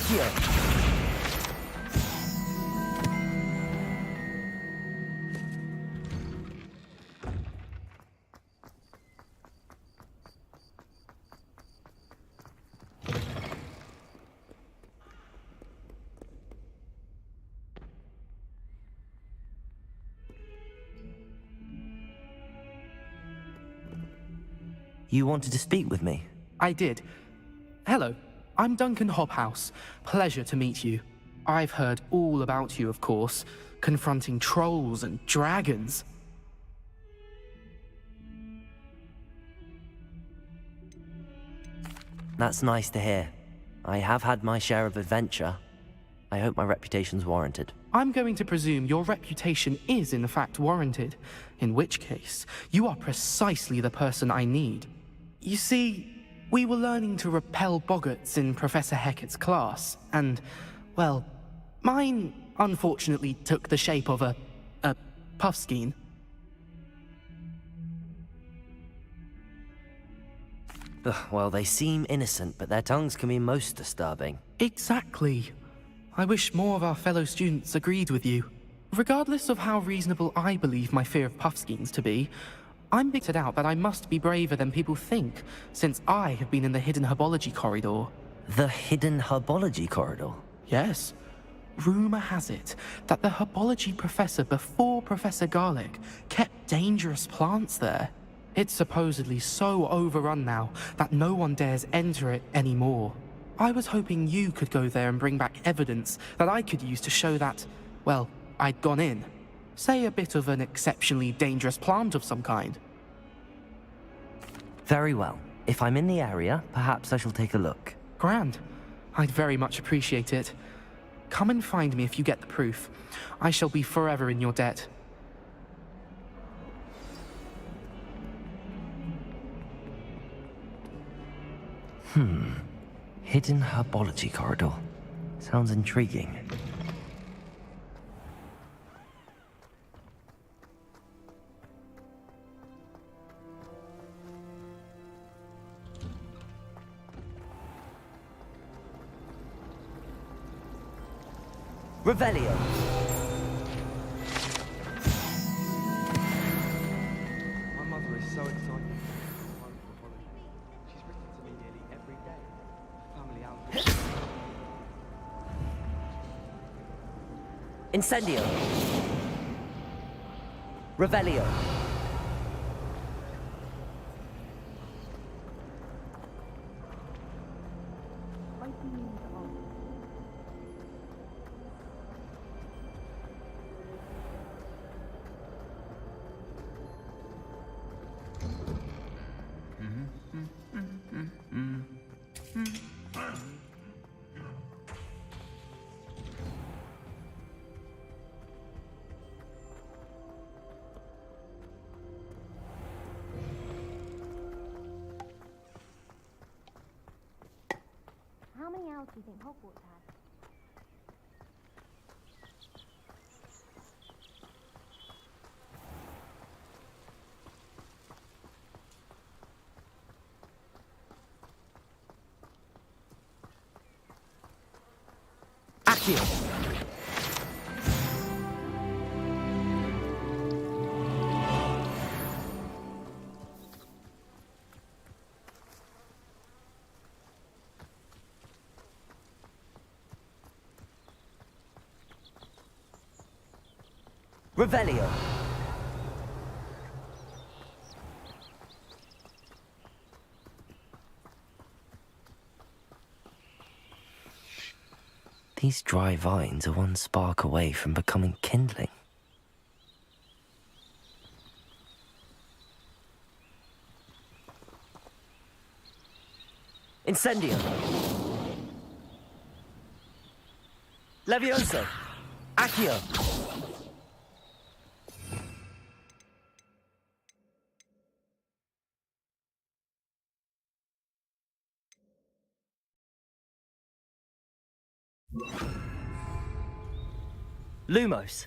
Accio! You wanted to speak with me? I did. Hello, I'm Duncan Hobhouse. Pleasure to meet you. I've heard all about you, of course, confronting trolls and dragons. That's nice to hear. I have had my share of adventure. I hope my reputation's warranted. I'm going to presume your reputation is in fact warranted, in which case, you are precisely the person I need. You see, we were learning to repel boggarts in Professor Hecat's class, and, well, mine unfortunately took the shape of a puffskein. Well, they seem innocent, but their tongues can be most disturbing. Exactly. I wish more of our fellow students agreed with you. Regardless of how reasonable I believe my fear of puffskeins to be, I'm figured out that I must be braver than people think, since I have been in the hidden herbology corridor. The hidden herbology corridor? Yes. Rumor has it that the herbology professor before Professor Garlic kept dangerous plants there. It's supposedly so overrun now that no one dares enter it anymore. I was hoping you could go there and bring back evidence that I could use to show that, well, I'd gone in. Say a bit of an exceptionally dangerous plant of some kind. Very well. If I'm in the area, perhaps I shall take a look. Grand. I'd very much appreciate it. Come and find me if you get the proof. I shall be forever in your debt. Hidden herbology corridor. Sounds intriguing. Revelio. My mother is so excited. She's written to me nearly every day. Family album. Incendio. Revelio. How many owls do you think Hogwarts has? Accio. Revelio. These dry vines are one spark away from becoming kindling. Incendio. Levioso. Accio. Lumos.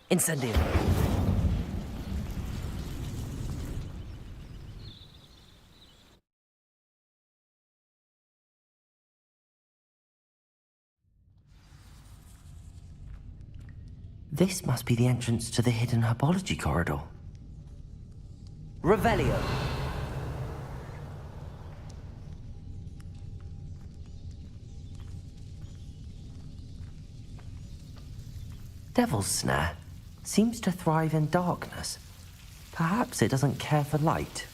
Incendio. This must be the entrance to the hidden herbology corridor. Revelio. Devil's Snare seems to thrive in darkness. Perhaps it doesn't care for light.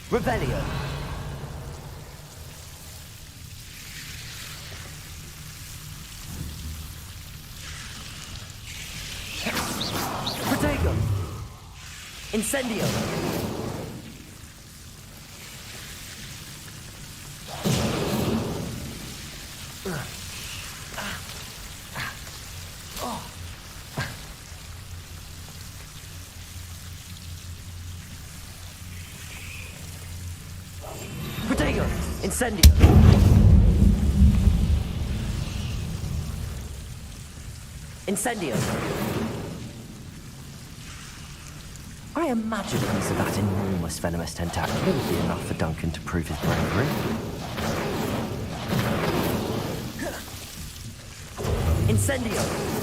Revelio. Protego. Incendio. Protego. Incendio. Incendio. I imagine a piece of that enormous venomous tentacle would be enough for Duncan to prove his bravery. Incendio!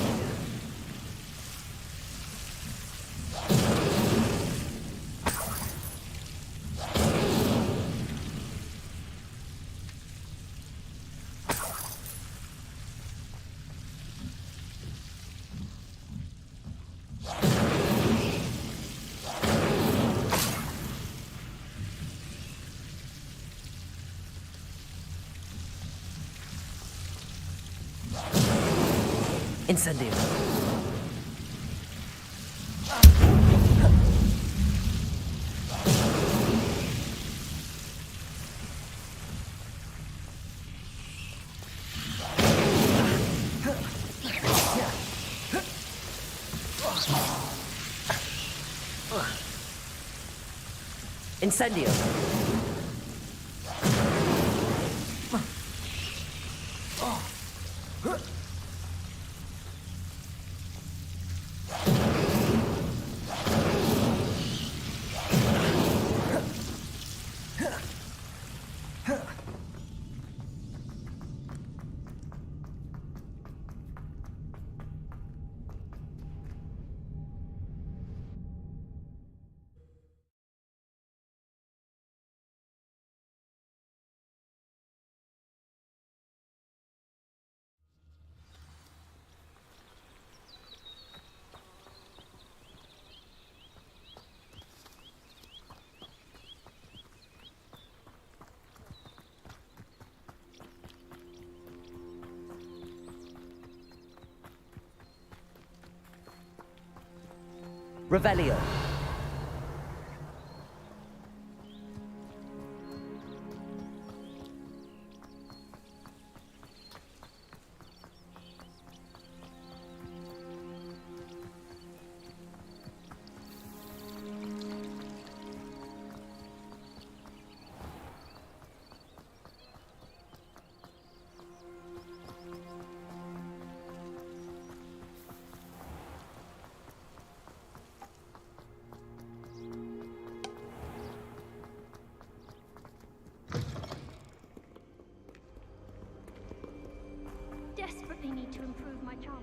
Incendio. Incendio. Revelio. Desperately need to improve my charm.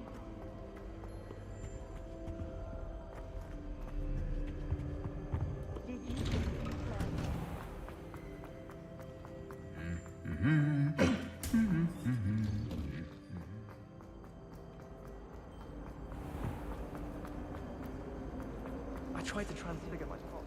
I tried to transfigure my thoughts.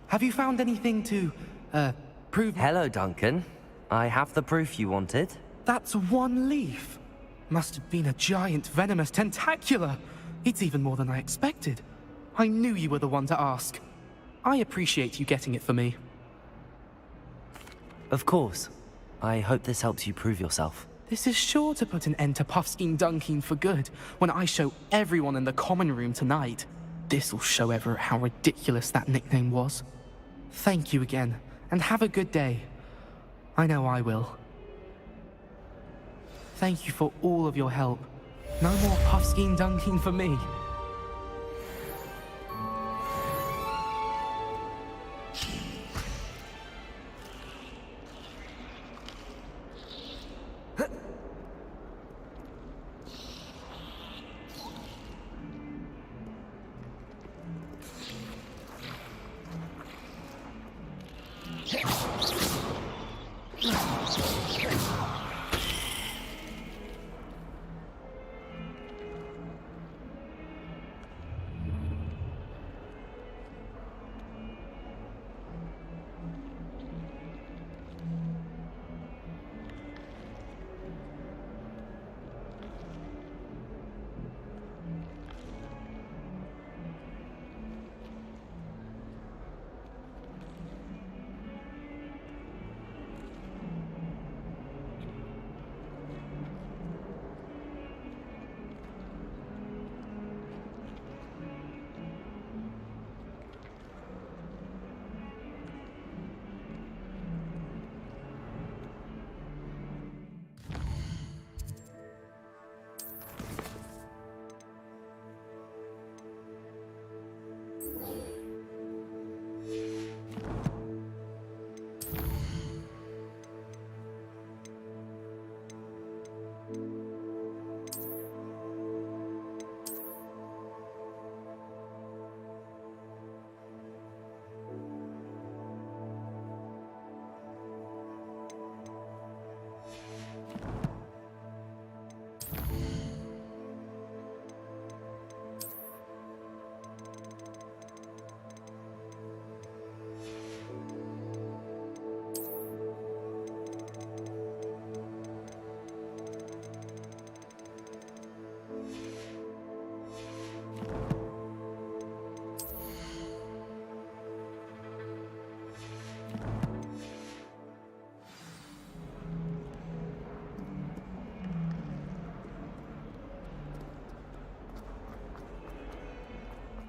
Have you found anything to, prove... Hello, Duncan. I have the proof you wanted. That's one leaf. Must have been a giant venomous tentacula. It's even more than I expected. I knew you were the one to ask. I appreciate you getting it for me. Of course. I hope this helps you prove yourself. This is sure to put an end to Puffskein Dunking for good when I show everyone in the common room tonight. This'll show Everett how ridiculous that nickname was. Thank you again, and have a good day. I know I will. Thank you for all of your help. No more Puffskein Dunking for me.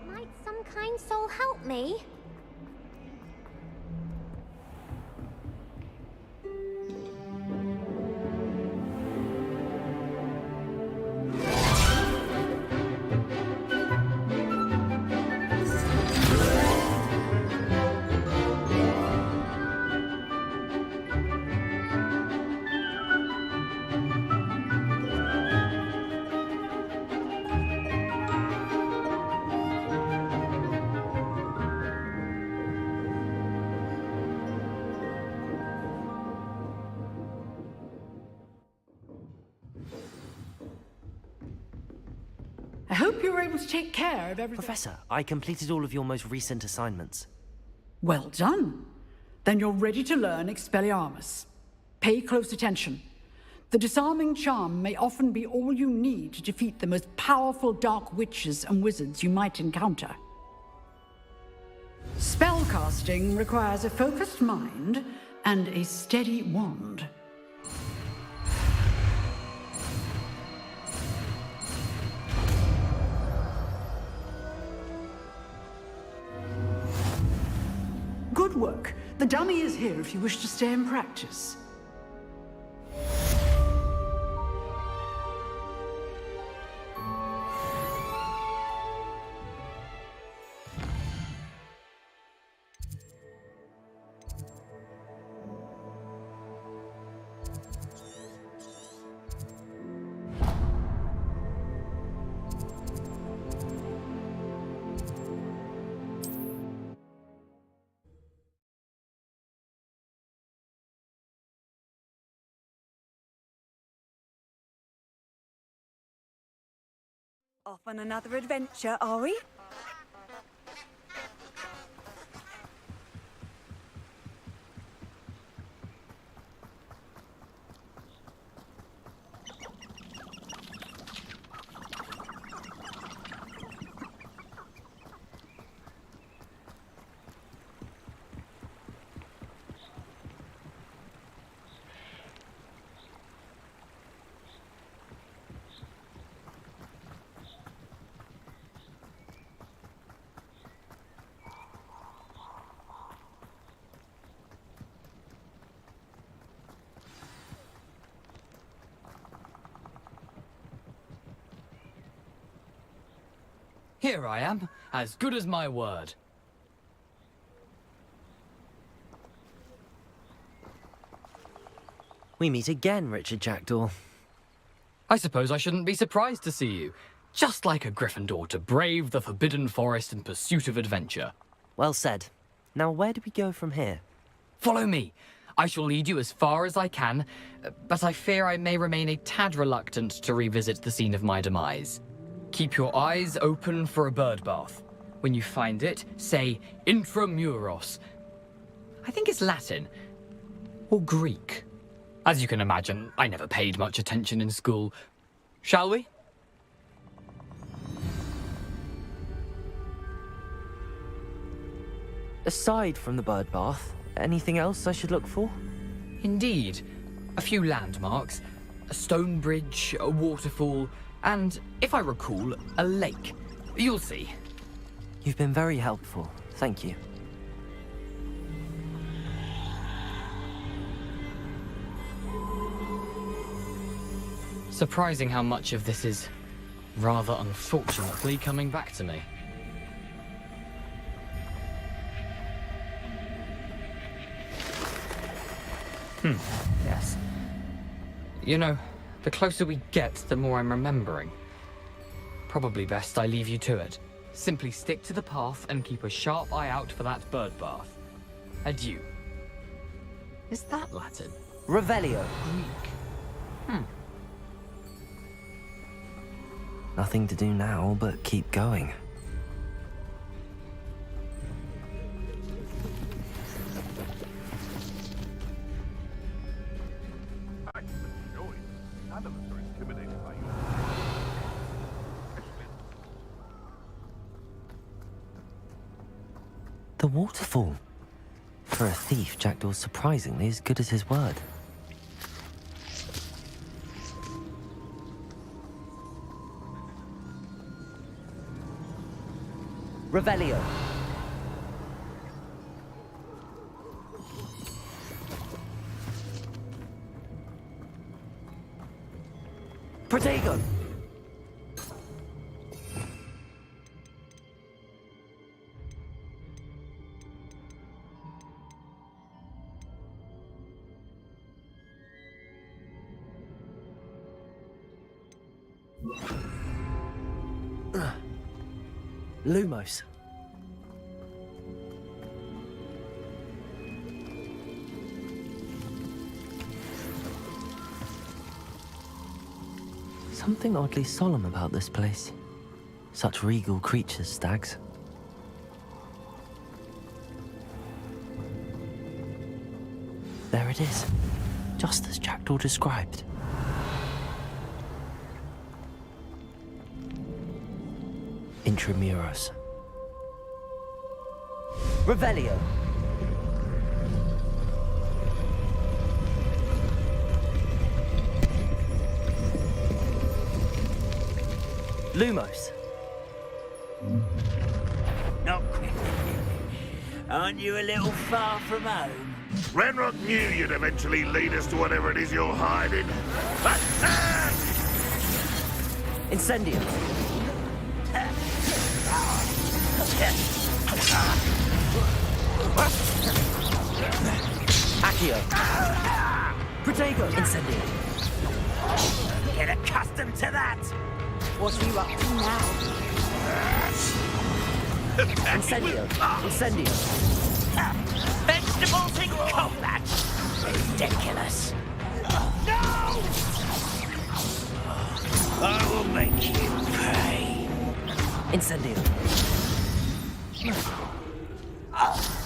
Might some kind soul help me? I hope you were able to take care of everything. Professor, I completed all of your most recent assignments. Well done. Then you're ready to learn Expelliarmus. Pay close attention. The disarming charm may often be all you need to defeat the most powerful dark witches and wizards you might encounter. Spellcasting requires a focused mind and a steady wand. Good work. The dummy is here if you wish to stay and practice. Off on another adventure, are we? Here I am, as good as my word. We meet again, Richard Jackdaw. I suppose I shouldn't be surprised to see you. Just like a Gryffindor to brave the Forbidden Forest in pursuit of adventure. Well said. Now where do we go from here? Follow me. I shall lead you as far as I can, but I fear I may remain a tad reluctant to revisit the scene of my demise. Keep your eyes open for a bird bath. When you find it, say intramuros. I think it's Latin. Or Greek. As you can imagine, I never paid much attention in school. Shall we? Aside from the bird bath, anything else I should look for? Indeed. A few landmarks, a stone bridge, a waterfall, and, if I recall, a lake. You'll see. You've been very helpful. Thank you. Surprising how much of this is, rather unfortunately, coming back to me. Yes. You know, the closer we get, the more I'm remembering. Probably best I leave you to it. Simply stick to the path and keep a sharp eye out for that bird bath. Adieu. Is that Latin? Revelio. Greek. Nothing to do now but keep going. The waterfall. For a thief, Jackdaw's surprisingly as good as his word. Revelio. Protego. Lumos. Something oddly solemn about this place. Such regal creatures, stags. There it is, just as Jackdaw described. Intramuros. Revelio. Lumos. Not quick. Aren't you a little far from home? Ranrock knew you'd eventually lead us to whatever it is you're hiding. Incendio. Accio. Protego. Incendio. Get accustomed to that. What are you up to now? Incendio. Incendio. Vegetables in combat. Ridiculous. No! I will make you pay. Incendio.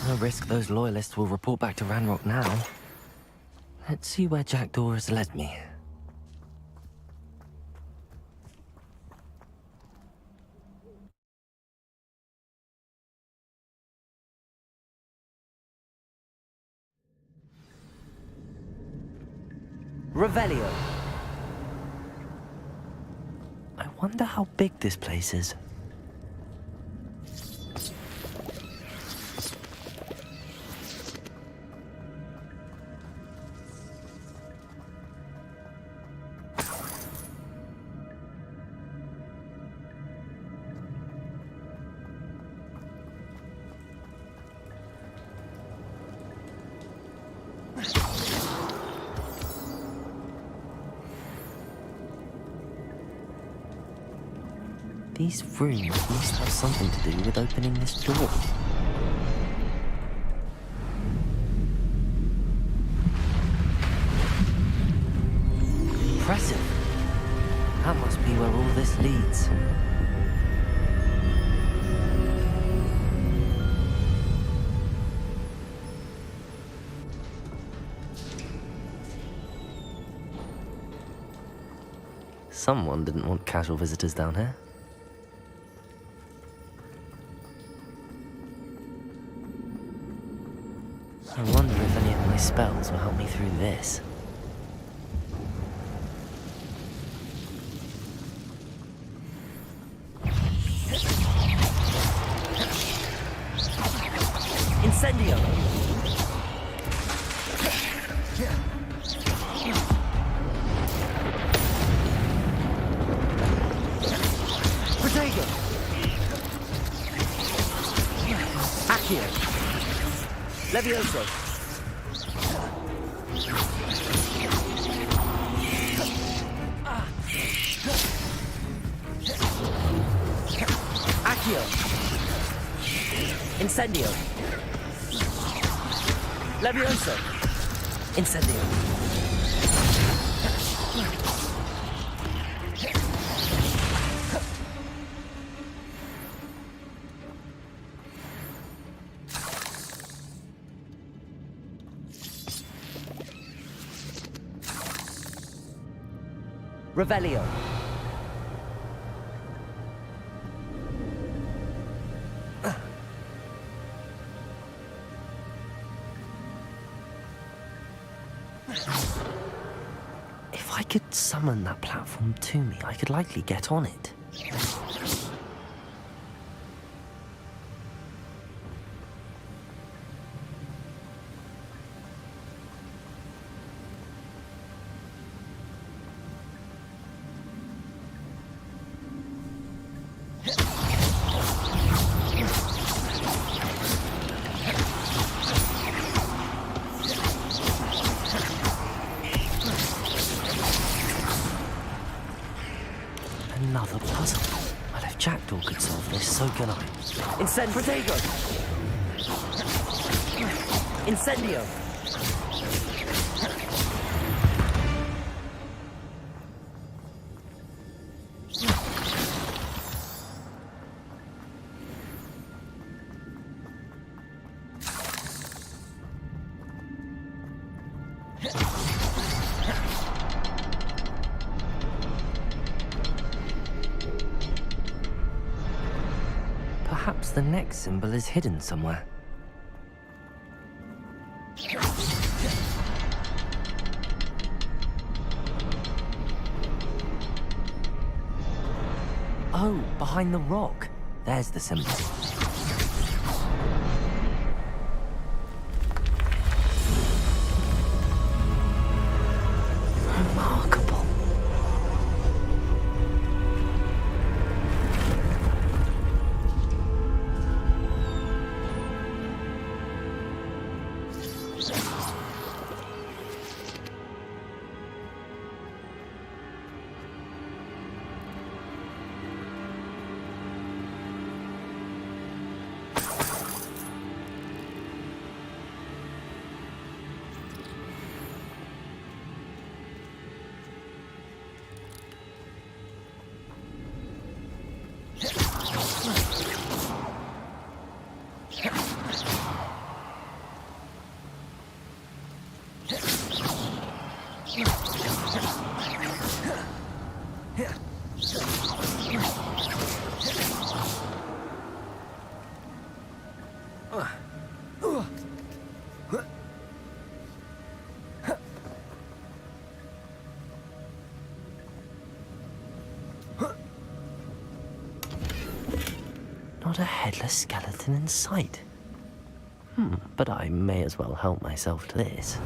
No risk those loyalists will report back to Ranrock now. Let's see where Jackdaw has led me. Revelio. I wonder how big this place is. These rooms must have something to do with opening this door. Impressive. That must be where all this leads. Someone didn't want casual visitors down here. I wonder if any of my spells will help me through this. Incendio! Protego! Accio! Levioso! Accio! Incendio! Levioso! Incendio! Revelio. If I could summon that platform to me, I could likely get on it. Another puzzle. Well, if Jackdaw could solve this, so can I. Protego! Incendio! Perhaps the next symbol is hidden somewhere. Oh, behind the rock. There's the symbol. Remarkable. Not a headless skeleton in sight. But I may as well help myself to this.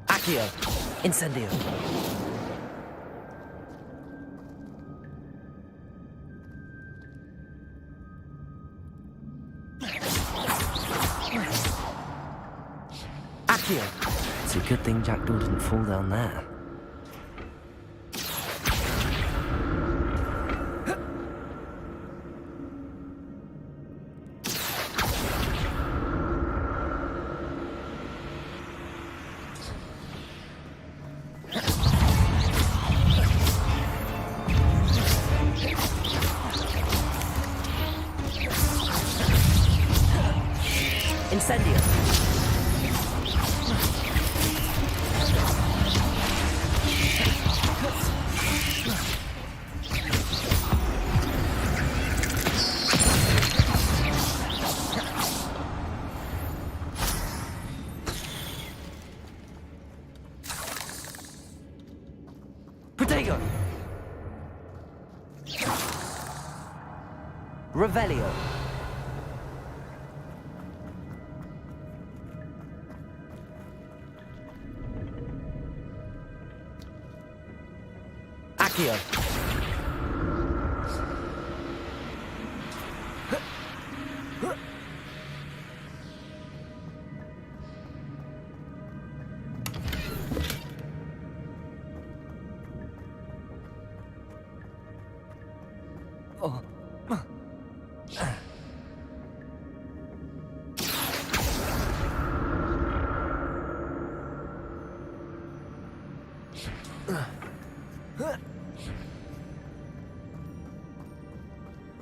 Accio! Incendio! Accio! It's a good thing Jackdaw didn't fall down there. Incendio! Protego! Revelio! Accio! Oh.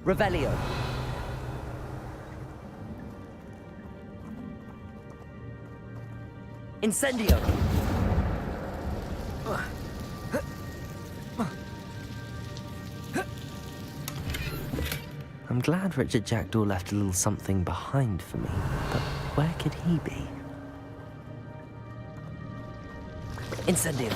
Revelio. Incendio. I'm glad Richard Jackdaw left a little something behind for me, but where could he be? Incendio.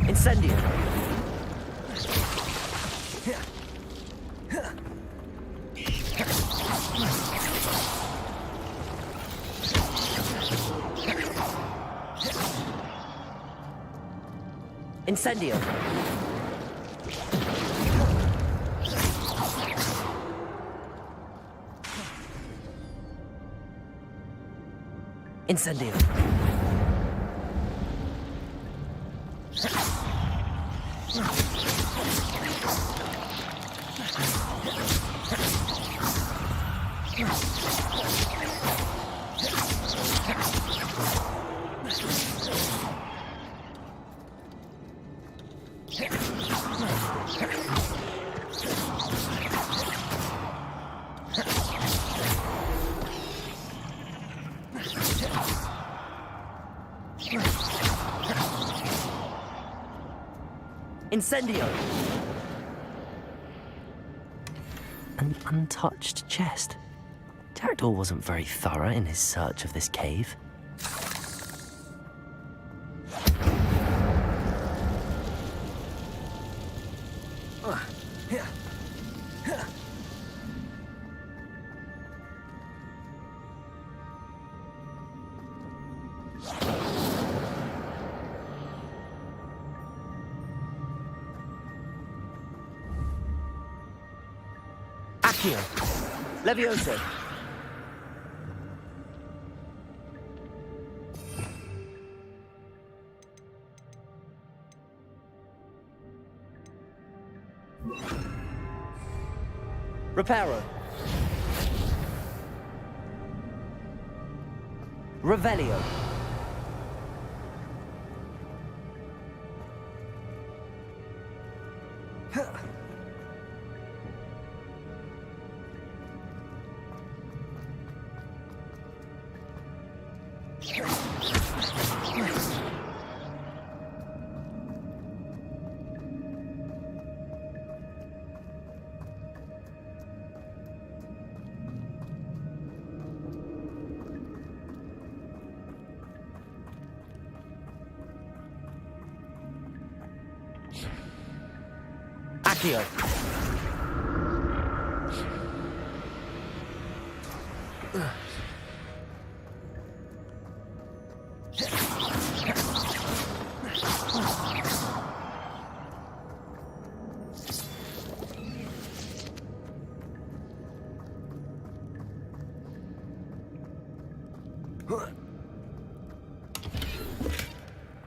Incendio. Incendio. Incendio. Incendio! An untouched chest. Jackdaw wasn't very thorough in his search of this cave. Accio. Levioso. Reparo. Revelio. Accio.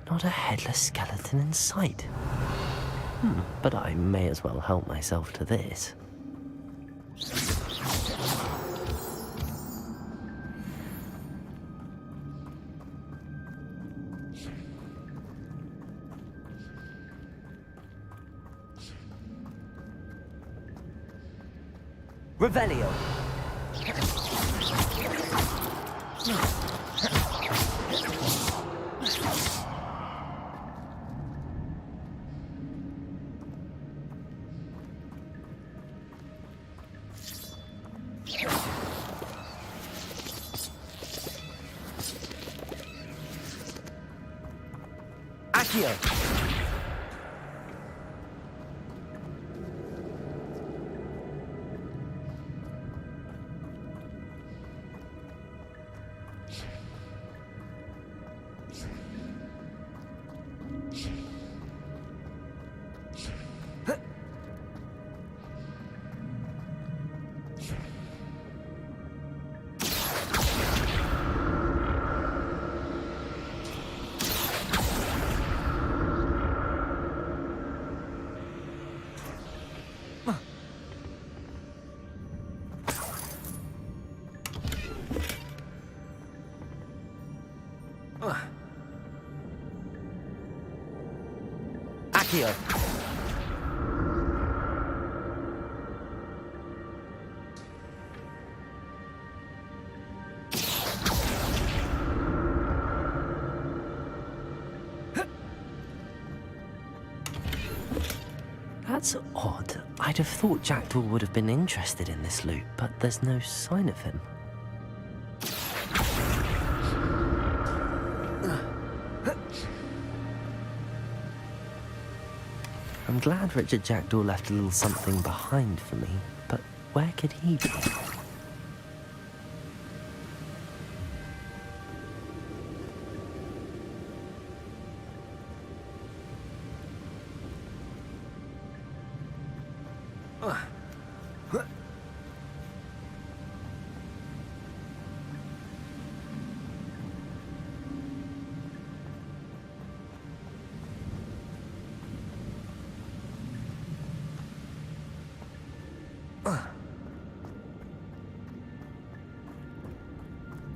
Not a headless skeleton in sight. But I may as well help myself to this. Revelio. Accio. Accio. That's odd. I'd have thought Jackdaw would have been interested in this loot, but there's no sign of him. I'm glad Richard Jackdaw left a little something behind for me, but where could he be?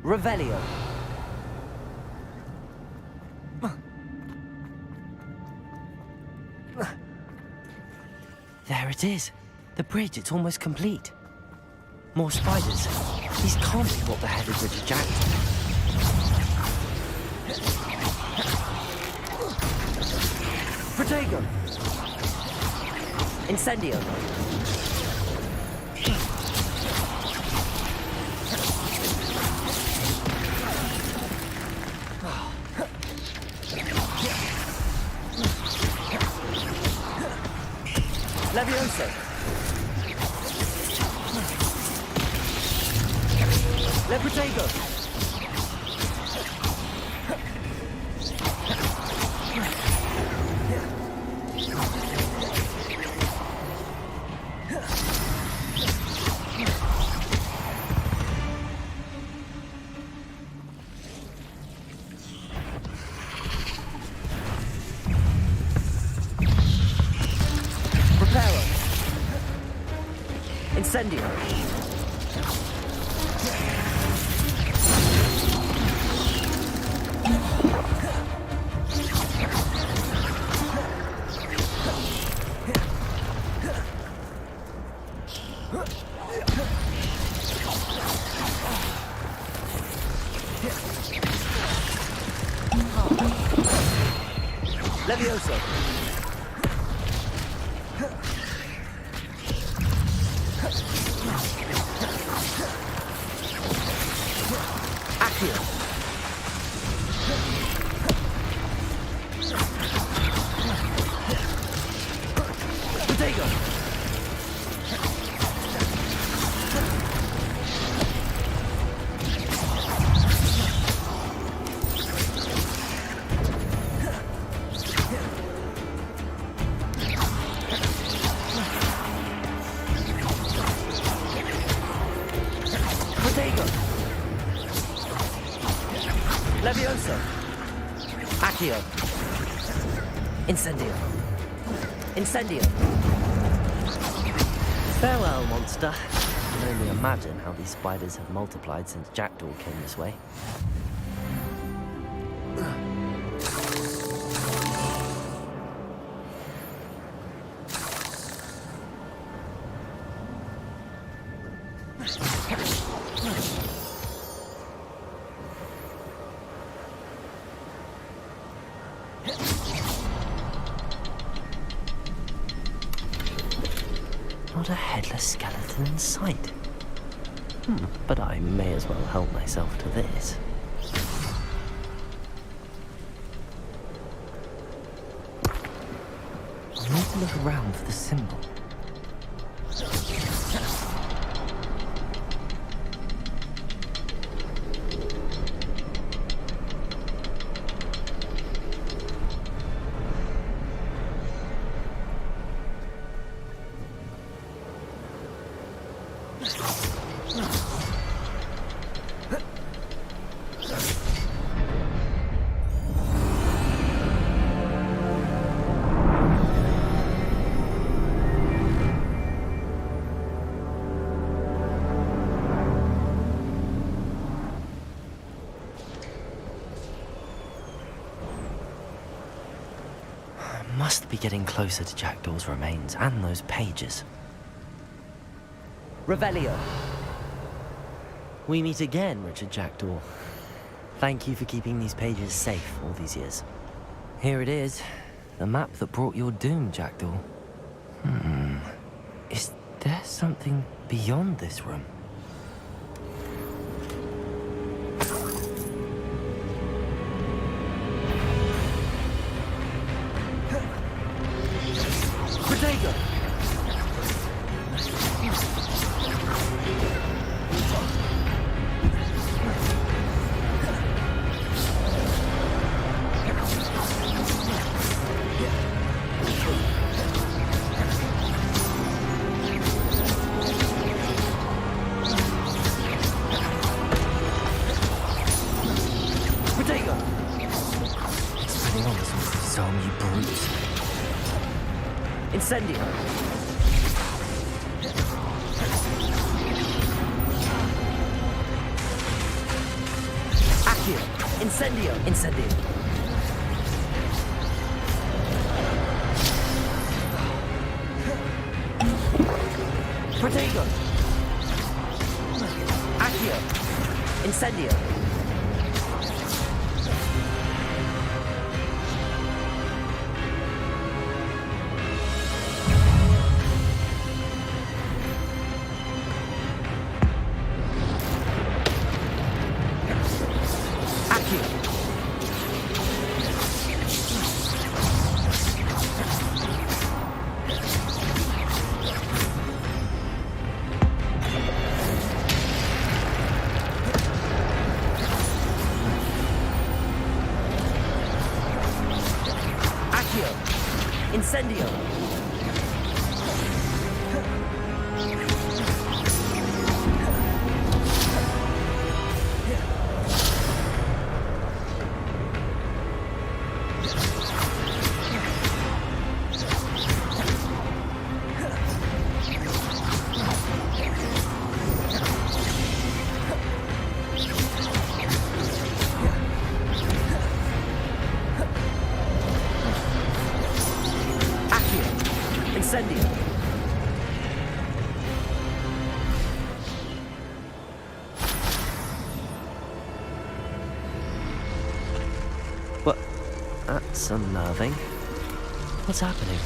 Revelio. There it is. The bridge, it's almost complete. More spiders. These can't be what the headed Richard Jackdaw. Protego. Incendio. Levioso. Leprotego. Incendio. Levioso. Accio. Protego. Levioso! Accio! Incendio! Incendio! Farewell, monster. I can only imagine how these spiders have multiplied since Jackdaw came this way. Not a headless skeleton in sight. But I may as well help myself to this. I need to look around for the symbol. Must be getting closer to Jackdaw's remains and those pages. Revelio. We meet again, Richard Jackdaw. Thank you for keeping these pages safe all these years. Here it is, the map that brought your doom, Jackdaw. Is there something beyond this room? Protego! Protego! Spreading on this zombie brute. Incendio! Accio! Incendio! Incendio! Protego! Accio! Incendio! Incendio! Incendio! What? That's unnerving. What's happening?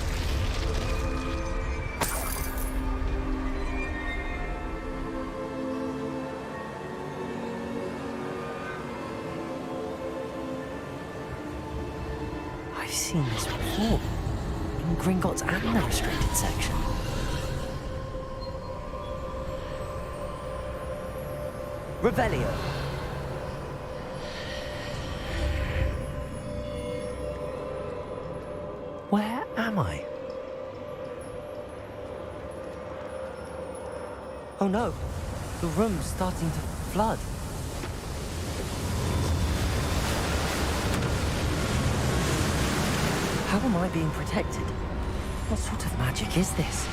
I've seen this before. In Gringotts and the restricted section. Revelio. Where am I? Oh no, the room's starting to flood. How am I being protected? What sort of magic is this?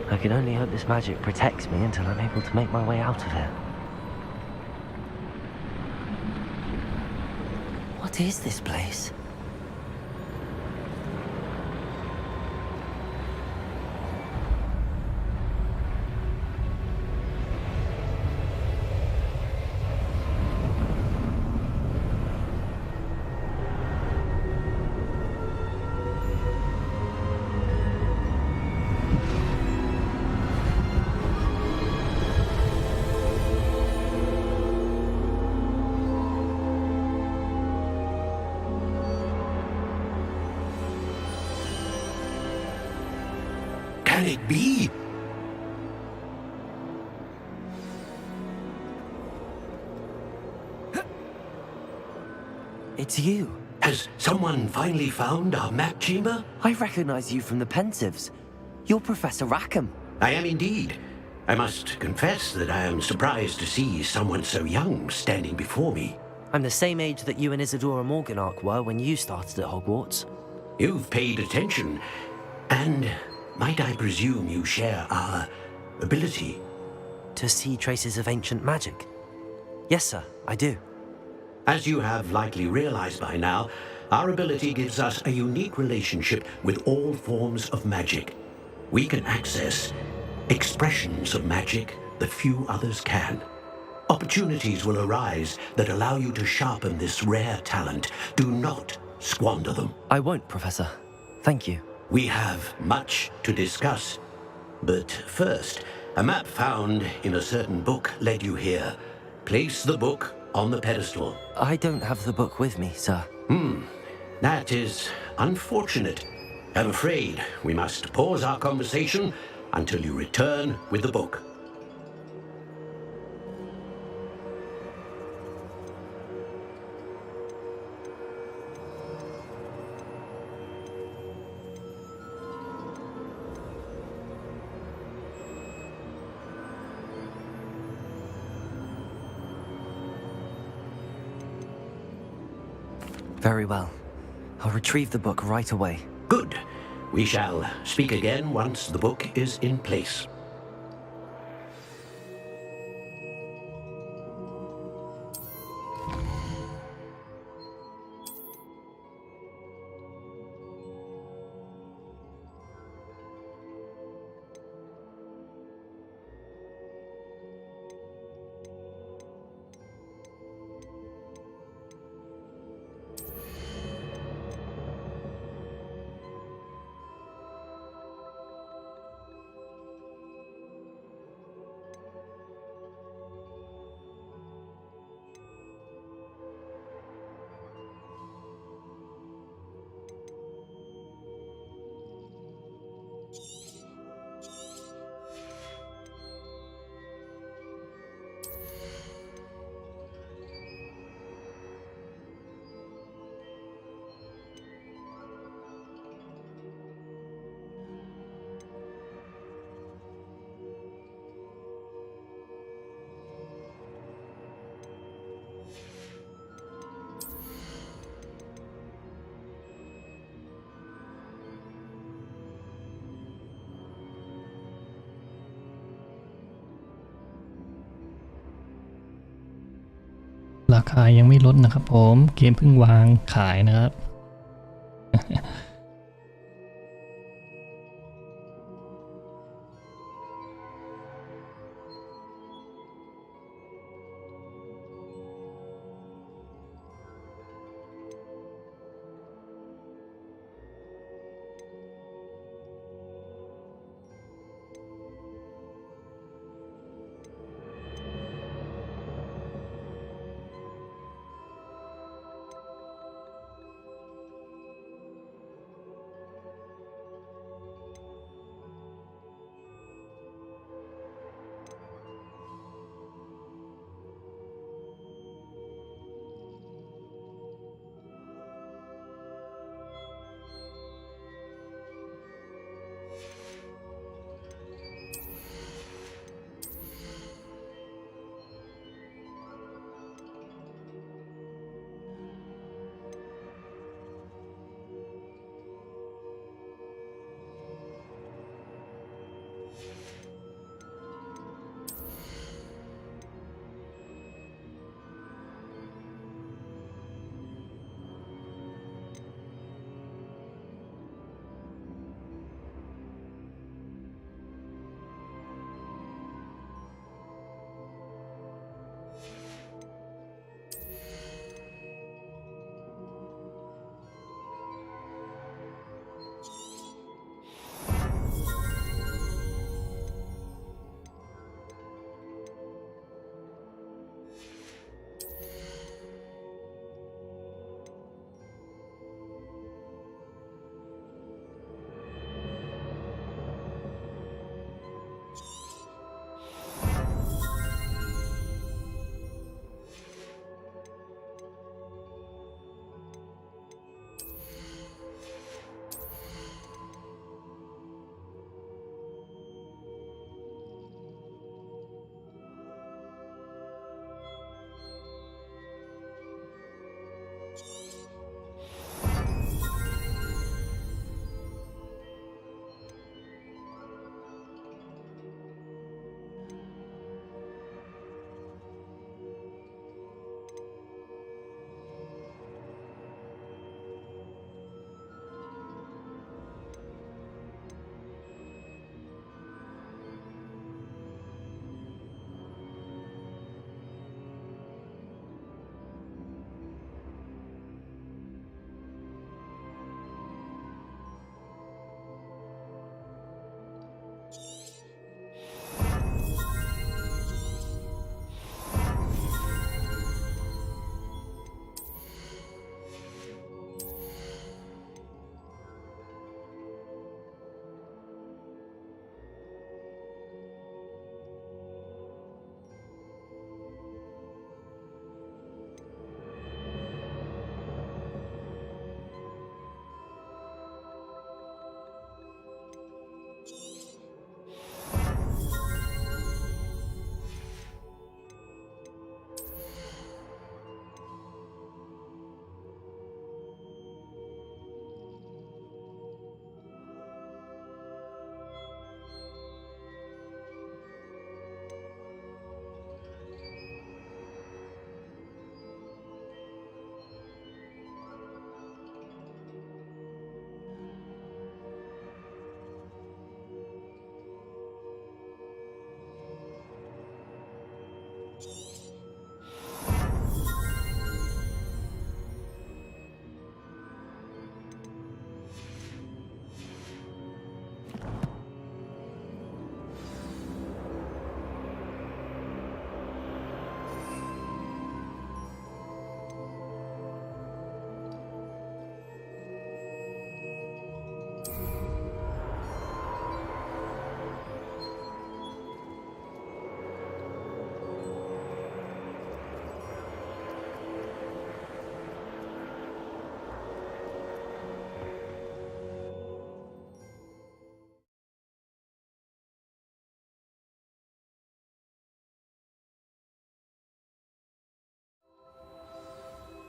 I can only hope this magic protects me until I'm able to make my way out of here. What is this place? Can it be? It's you. Has someone finally found our map chamber? I recognize you from the Pensives. You're Professor Rackham. I am indeed. I must confess that I am surprised to see someone so young standing before me. I'm the same age that you and Isadora Morganach were when you started at Hogwarts. You've paid attention, and might I presume you share our ability? To see traces of ancient magic? Yes, sir, I do. As you have likely realized by now, our ability gives us a unique relationship with all forms of magic. We can access expressions of magic that few others can. Opportunities will arise that allow you to sharpen this rare talent. Do not squander them. I won't, Professor. Thank you. We have much to discuss. But first, a map found in a certain book led you here. Place the book on the pedestal. I don't have the book with me, sir. That is unfortunate. I'm afraid we must pause our conversation until you return with the book. Very well. I'll retrieve the book right away. Good. We shall speak again once the book is in place.ราคายังไม่ลดนะครับผมเกมเพิ่งวางขายนะครับ ผ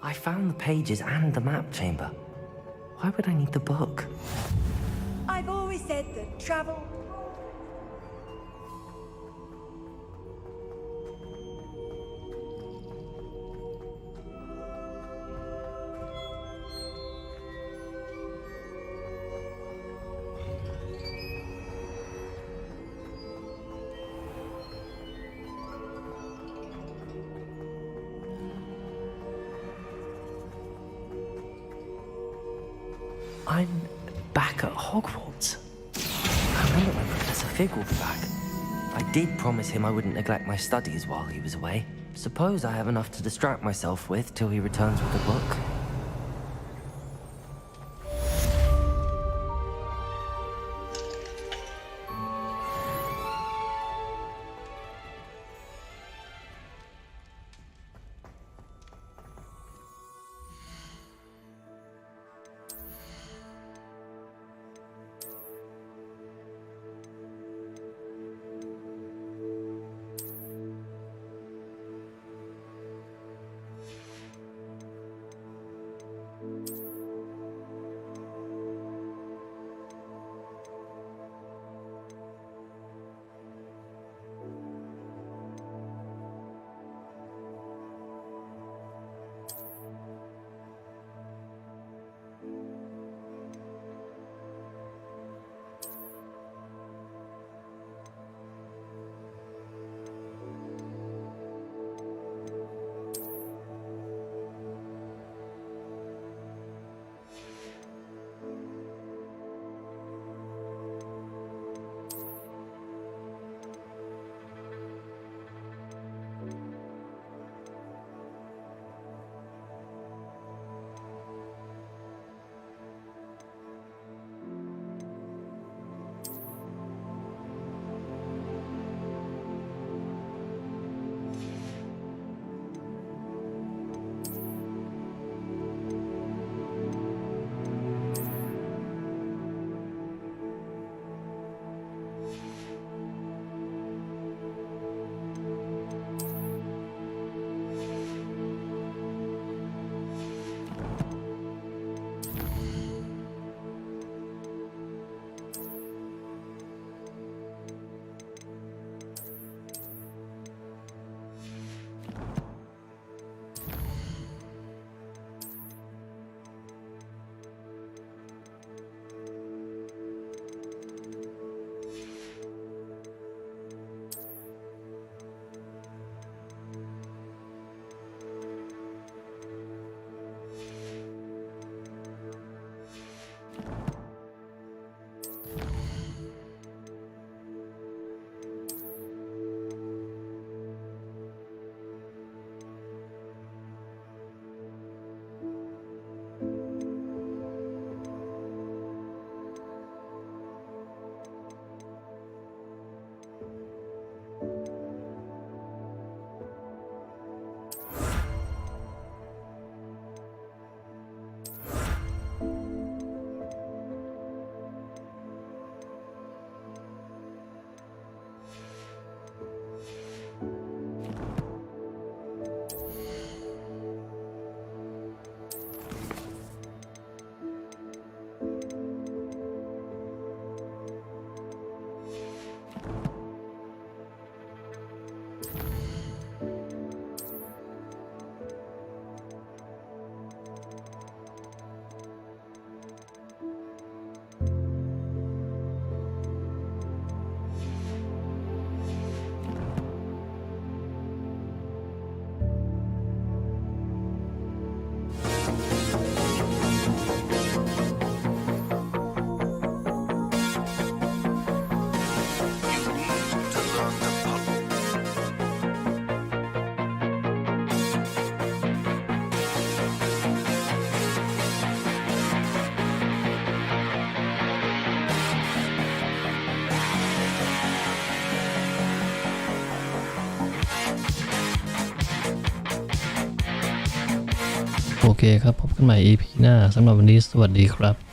I found the pages and the map chamber. Why would I need the book? I've always said that travel... I'm back at Hogwarts. I wonder when Professor Fig will be back. I did promise him I wouldn't neglect my studies while he was away. Suppose I have enough to distract myself with till he returns with the book.โอเคครับพบกันใหม่ EP หน้าสำหรับวันนี้สวัสดีครับ